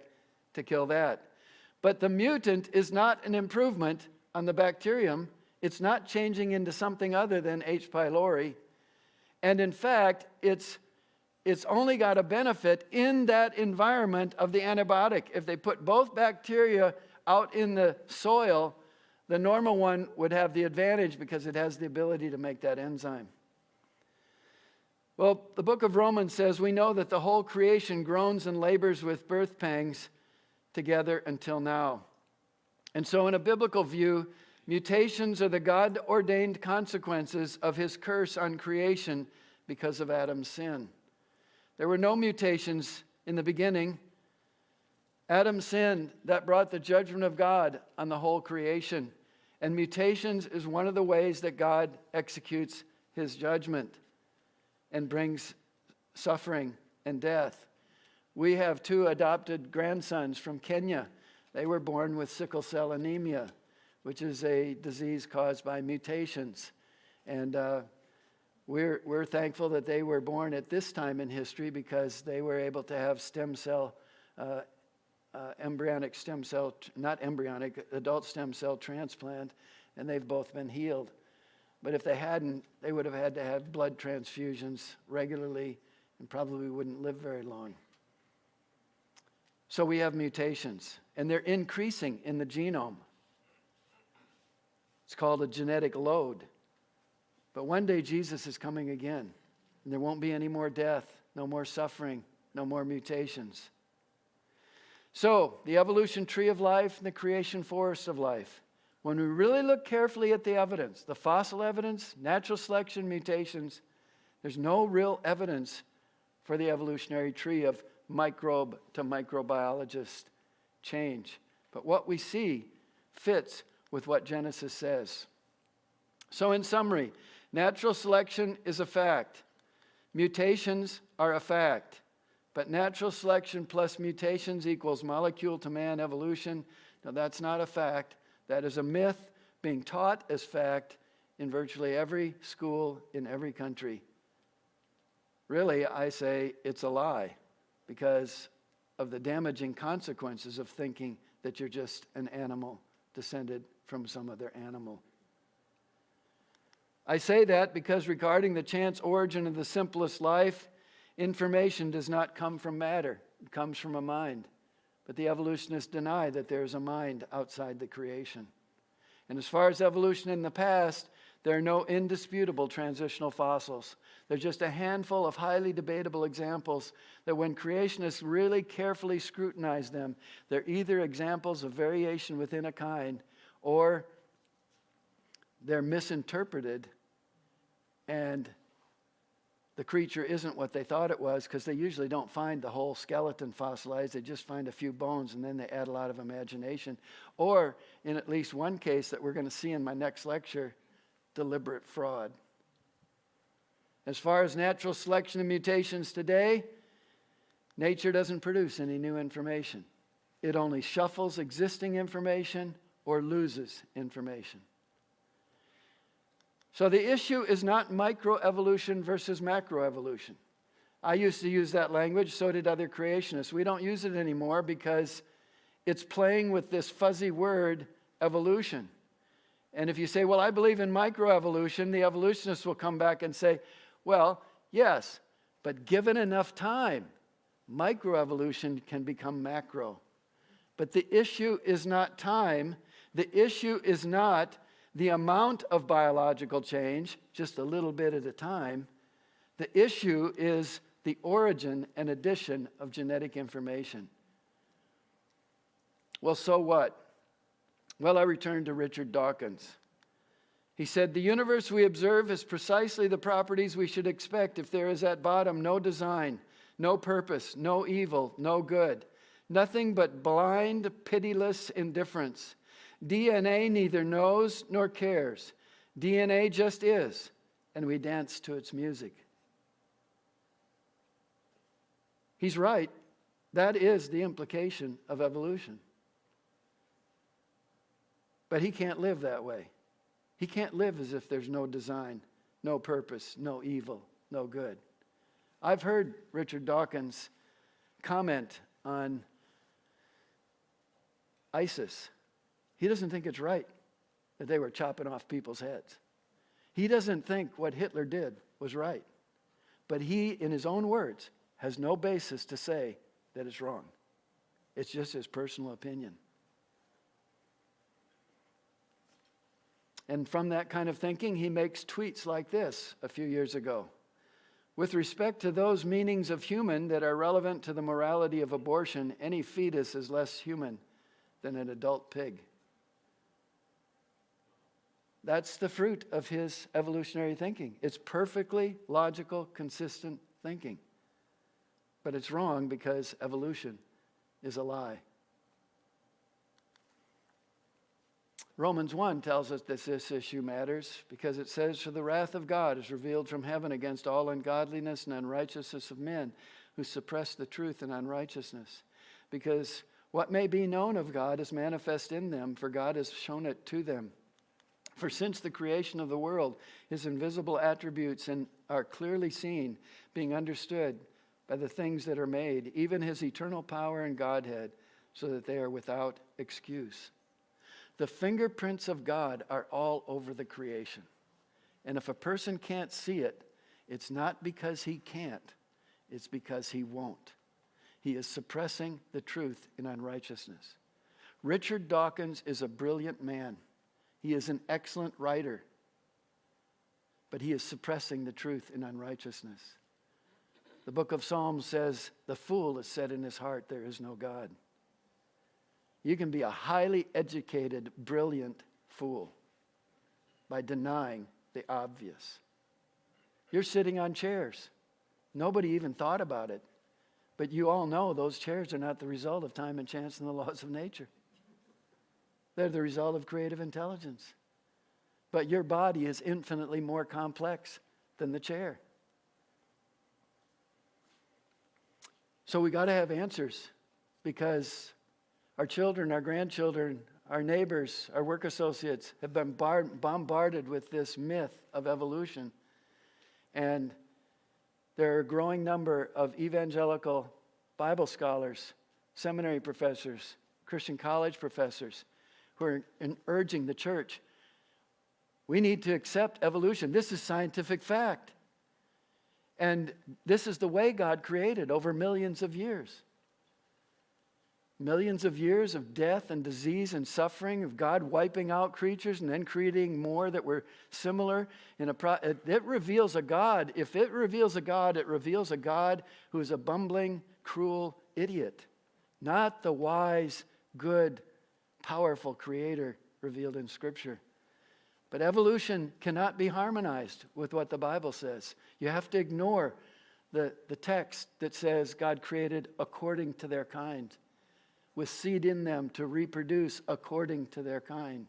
to kill that. But the mutant is not an improvement on the bacterium. It's not changing into something other than H. pylori. And in fact, it's only got a benefit in that environment of the antibiotic. If they put both bacteria out in the soil, the normal one would have the advantage because it has the ability to make that enzyme. Well, the book of Romans says we know that the whole creation groans and labors with birth pangs together until now. And so in a biblical view, mutations are the God-ordained consequences of his curse on creation because of Adam's sin. There were no mutations in the beginning. Adam sinned. That brought the judgment of God on the whole creation. And mutations is one of the ways that God executes his judgment and brings suffering and death. We have 2 adopted grandsons from Kenya. They were born with sickle cell anemia, which is a disease caused by mutations. And We're thankful that they were born at this time in history because they were able to have embryonic stem cell, not embryonic, adult stem cell transplant, and they've both been healed. But if they hadn't, they would have had to have blood transfusions regularly and probably wouldn't live very long. So we have mutations, and they're increasing in the genome. It's called a genetic load. But one day Jesus is coming again, and there won't be any more death, no more suffering, no more mutations. So, the evolution tree of life and the creation forest of life. When we really look carefully at the evidence, the fossil evidence, natural selection, mutations, there's no real evidence for the evolutionary tree of microbe to microbiologist change. But what we see fits with what Genesis says. So in summary, natural selection is a fact. Mutations are a fact. But natural selection plus mutations equals molecule to man evolution. Now that's not a fact. That is a myth being taught as fact in virtually every school in every country. Really, I say it's a lie because of the damaging consequences of thinking that you're just an animal descended from some other animal. I say that because regarding the chance origin of the simplest life, information does not come from matter. It comes from a mind. But the evolutionists deny that there is a mind outside the creation. And as far as evolution in the past, there are no indisputable transitional fossils. There's just a handful of highly debatable examples that when creationists really carefully scrutinize them, they're either examples of variation within a kind or they're misinterpreted and the creature isn't what they thought it was, because they usually don't find the whole skeleton fossilized. They just find a few bones and then they add a lot of imagination. Or, in at least one case that we're going to see in my next lecture, deliberate fraud. As far as natural selection and mutations today, nature doesn't produce any new information. It only shuffles existing information or loses information. So the issue is not microevolution versus macroevolution. I used to use that language, so did other creationists. We don't use it anymore because it's playing with this fuzzy word, evolution. And if you say, well, I believe in microevolution, the evolutionists will come back and say, well, yes, but given enough time, microevolution can become macro. But the issue is not time. The issue is not the amount of biological change, just a little bit at a time. The issue is the origin and addition of genetic information. Well, so what? Well, I return to Richard Dawkins. He said, the universe we observe has precisely the properties we should expect if there is at bottom no design, no purpose, no evil, no good. Nothing but blind, pitiless indifference. DNA neither knows nor cares. DNA just is, and we dance to its music. He's right. That is the implication of evolution. But he can't live that way. He can't live as if there's no design, no purpose, no evil, no good. I've heard Richard Dawkins comment on ISIS. He doesn't think it's right that they were chopping off people's heads. He doesn't think what Hitler did was right. But he, in his own words, has no basis to say that it's wrong. It's just his personal opinion. And from that kind of thinking, he makes tweets like this a few years ago. With respect to those meanings of human that are relevant to the morality of abortion, any fetus is less human than an adult pig. That's the fruit of his evolutionary thinking. It's perfectly logical, consistent thinking. But it's wrong because evolution is a lie. Romans 1 tells us that this issue matters because it says, for the wrath of God is revealed from heaven against all ungodliness and unrighteousness of men who suppress the truth in unrighteousness. Because what may be known of God is manifest in them, for God has shown it to them. For since the creation of the world, his invisible attributes are clearly seen, being understood by the things that are made, even his eternal power and Godhead, so that they are without excuse. The fingerprints of God are all over the creation. And if a person can't see it, it's not because he can't, it's because he won't. He is suppressing the truth in unrighteousness. Richard Dawkins is a brilliant man. He is an excellent writer, but he is suppressing the truth in unrighteousness. The book of Psalms says, the fool has said in his heart, there is no God. You can be a highly educated, brilliant fool by denying the obvious. You're sitting on chairs. Nobody even thought about it. But you all know those chairs are not the result of time and chance and the laws of nature. They're the result of creative intelligence. But your body is infinitely more complex than the chair. So we got to have answers, because our children, our grandchildren, our neighbors, our work associates have been bombarded with this myth of evolution. And there are a growing number of evangelical Bible scholars, seminary professors, Christian college professors who are urging the church, we need to accept evolution. This is scientific fact. And this is the way God created over millions of years. Millions of years of death and disease and suffering, of God wiping out creatures and then creating more that were similar. It reveals a God. If it reveals a God, it reveals a God who is a bumbling, cruel idiot, not the wise, good, powerful creator revealed in Scripture. But evolution cannot be harmonized with what the Bible says. You have to ignore the text that says God created according to their kind, with seed in them to reproduce according to their kind.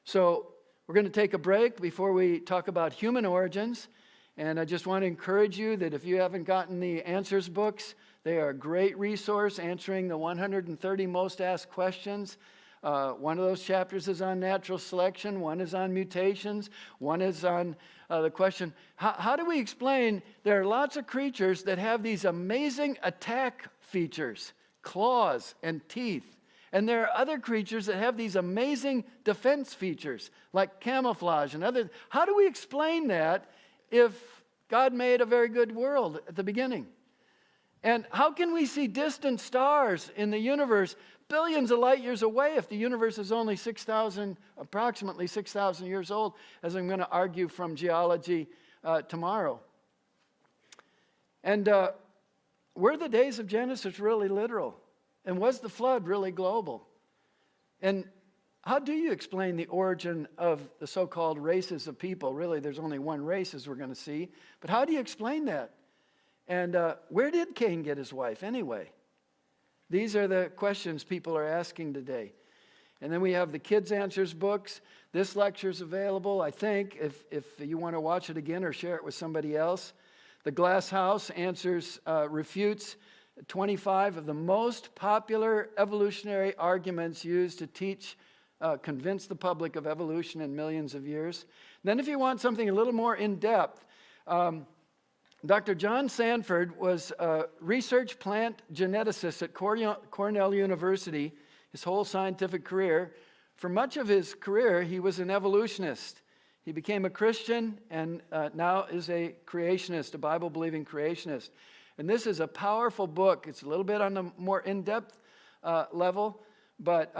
So we're going to take a break before we talk about human origins. And I just want to encourage you that if you haven't gotten the answers books, they are a great resource answering the 130 most asked questions. One of those chapters is on natural selection. One is on mutations. One is on the question, how do we explain there are lots of creatures that have these amazing attack features, claws and teeth. And there are other creatures that have these amazing defense features, like camouflage and other. How do we explain that if God made a very good world at the beginning? And how can we see distant stars in the universe billions of light years away if the universe is only approximately 6,000 years old, as I'm going to argue from geology tomorrow? And were the days of Genesis really literal? And was the flood really global? And how do you explain the origin of the so-called races of people? Really, there's only one race, as we're going to see. But how do you explain that? And where did Cain get his wife anyway? These are the questions people are asking today. And then we have the Kids Answers books. This lecture is available, I think, if you want to watch it again or share it with somebody else. The Glass House refutes 25 of the most popular evolutionary arguments used to convince the public of evolution in millions of years. Then if you want something a little more in-depth, Dr. John Sanford was a research plant geneticist at Cornell University his whole scientific career. For much of his career, he was an evolutionist. He became a Christian and now is a creationist, a Bible-believing creationist. And this is a powerful book. It's a little bit on the more in-depth level, but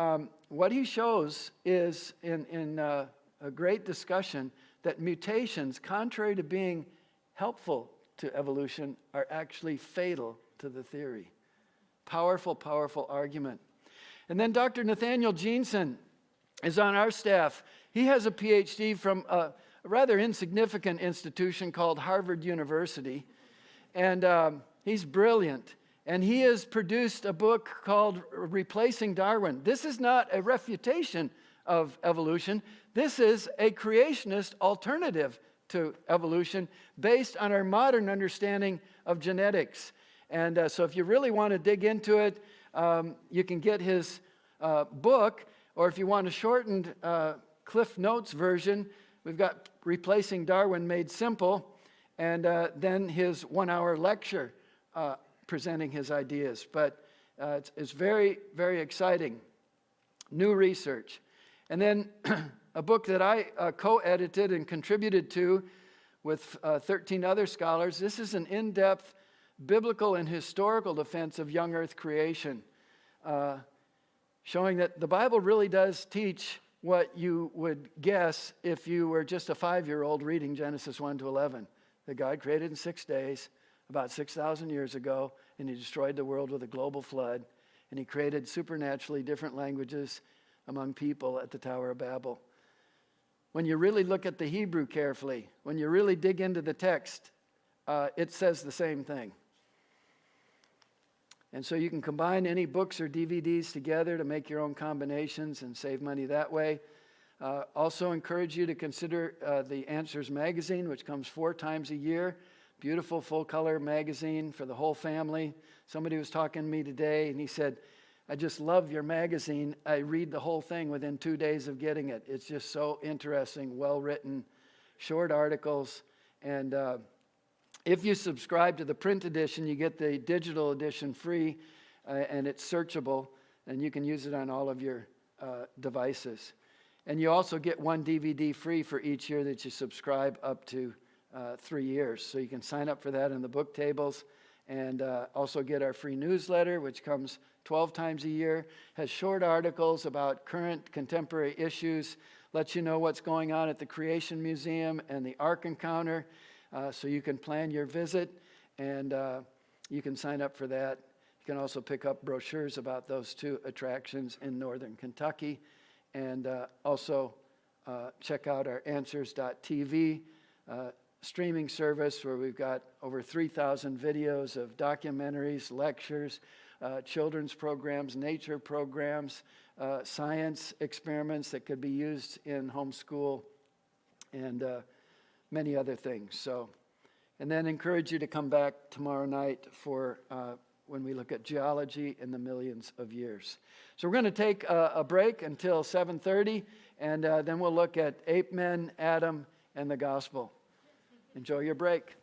what he shows is in a great discussion that mutations, contrary to being helpful to evolution, are actually fatal to the theory. Powerful, powerful argument. And then Dr. Nathaniel Jeanson is on our staff. He has a PhD from a rather insignificant institution called Harvard University. And he's brilliant. And he has produced a book called Replacing Darwin. This is not a refutation of evolution. This is a creationist alternative to evolution based on our modern understanding of genetics. And so if you really want to dig into it, you can get his book, or if you want a shortened Cliff Notes version. We've got Replacing Darwin Made Simple, and then his 1-hour lecture presenting his ideas. But it's very, very exciting. New research. And then a book that I co-edited and contributed to with 13 other scholars. This is an in-depth biblical and historical defense of young earth creation, showing that the Bible really does teach what you would guess if you were just a 5-year-old reading Genesis 1 to 11. That God created in 6 days, about 6,000 years ago, and he destroyed the world with a global flood, and he created supernaturally different languages among people at the Tower of Babel. When you really look at the Hebrew carefully, when you really dig into the text, it says the same thing. And so you can combine any books or DVDs together to make your own combinations and save money that way. Also encourage you to consider the Answers magazine, which comes 4 times a year. Beautiful full-color magazine for the whole family. Somebody was talking to me today, and he said, I just love your magazine. I read the whole thing within 2 days of getting it. It's just so interesting, well-written, short articles. And if you subscribe to the print edition, you get the digital edition free, and it's searchable, and you can use it on all of your devices. And you also get 1 DVD free for each year that you subscribe up to 3 years. So you can sign up for that in the book tables, and also get our free newsletter, which comes 12 times a year, has short articles about current contemporary issues, lets you know what's going on at the Creation Museum and the Ark Encounter, so you can plan your visit, and you can sign up for that. You can also pick up brochures about those 2 attractions in northern Kentucky, and also check out our Answers.tv streaming service, where we've got over 3,000 videos of documentaries, lectures, children's programs, nature programs, science experiments that could be used in homeschool, and many other things. So, and then encourage you to come back tomorrow night for when we look at geology in the millions of years. So we're going to take a break until 7:30, and then we'll look at ape men, Adam, and the gospel. Enjoy your break.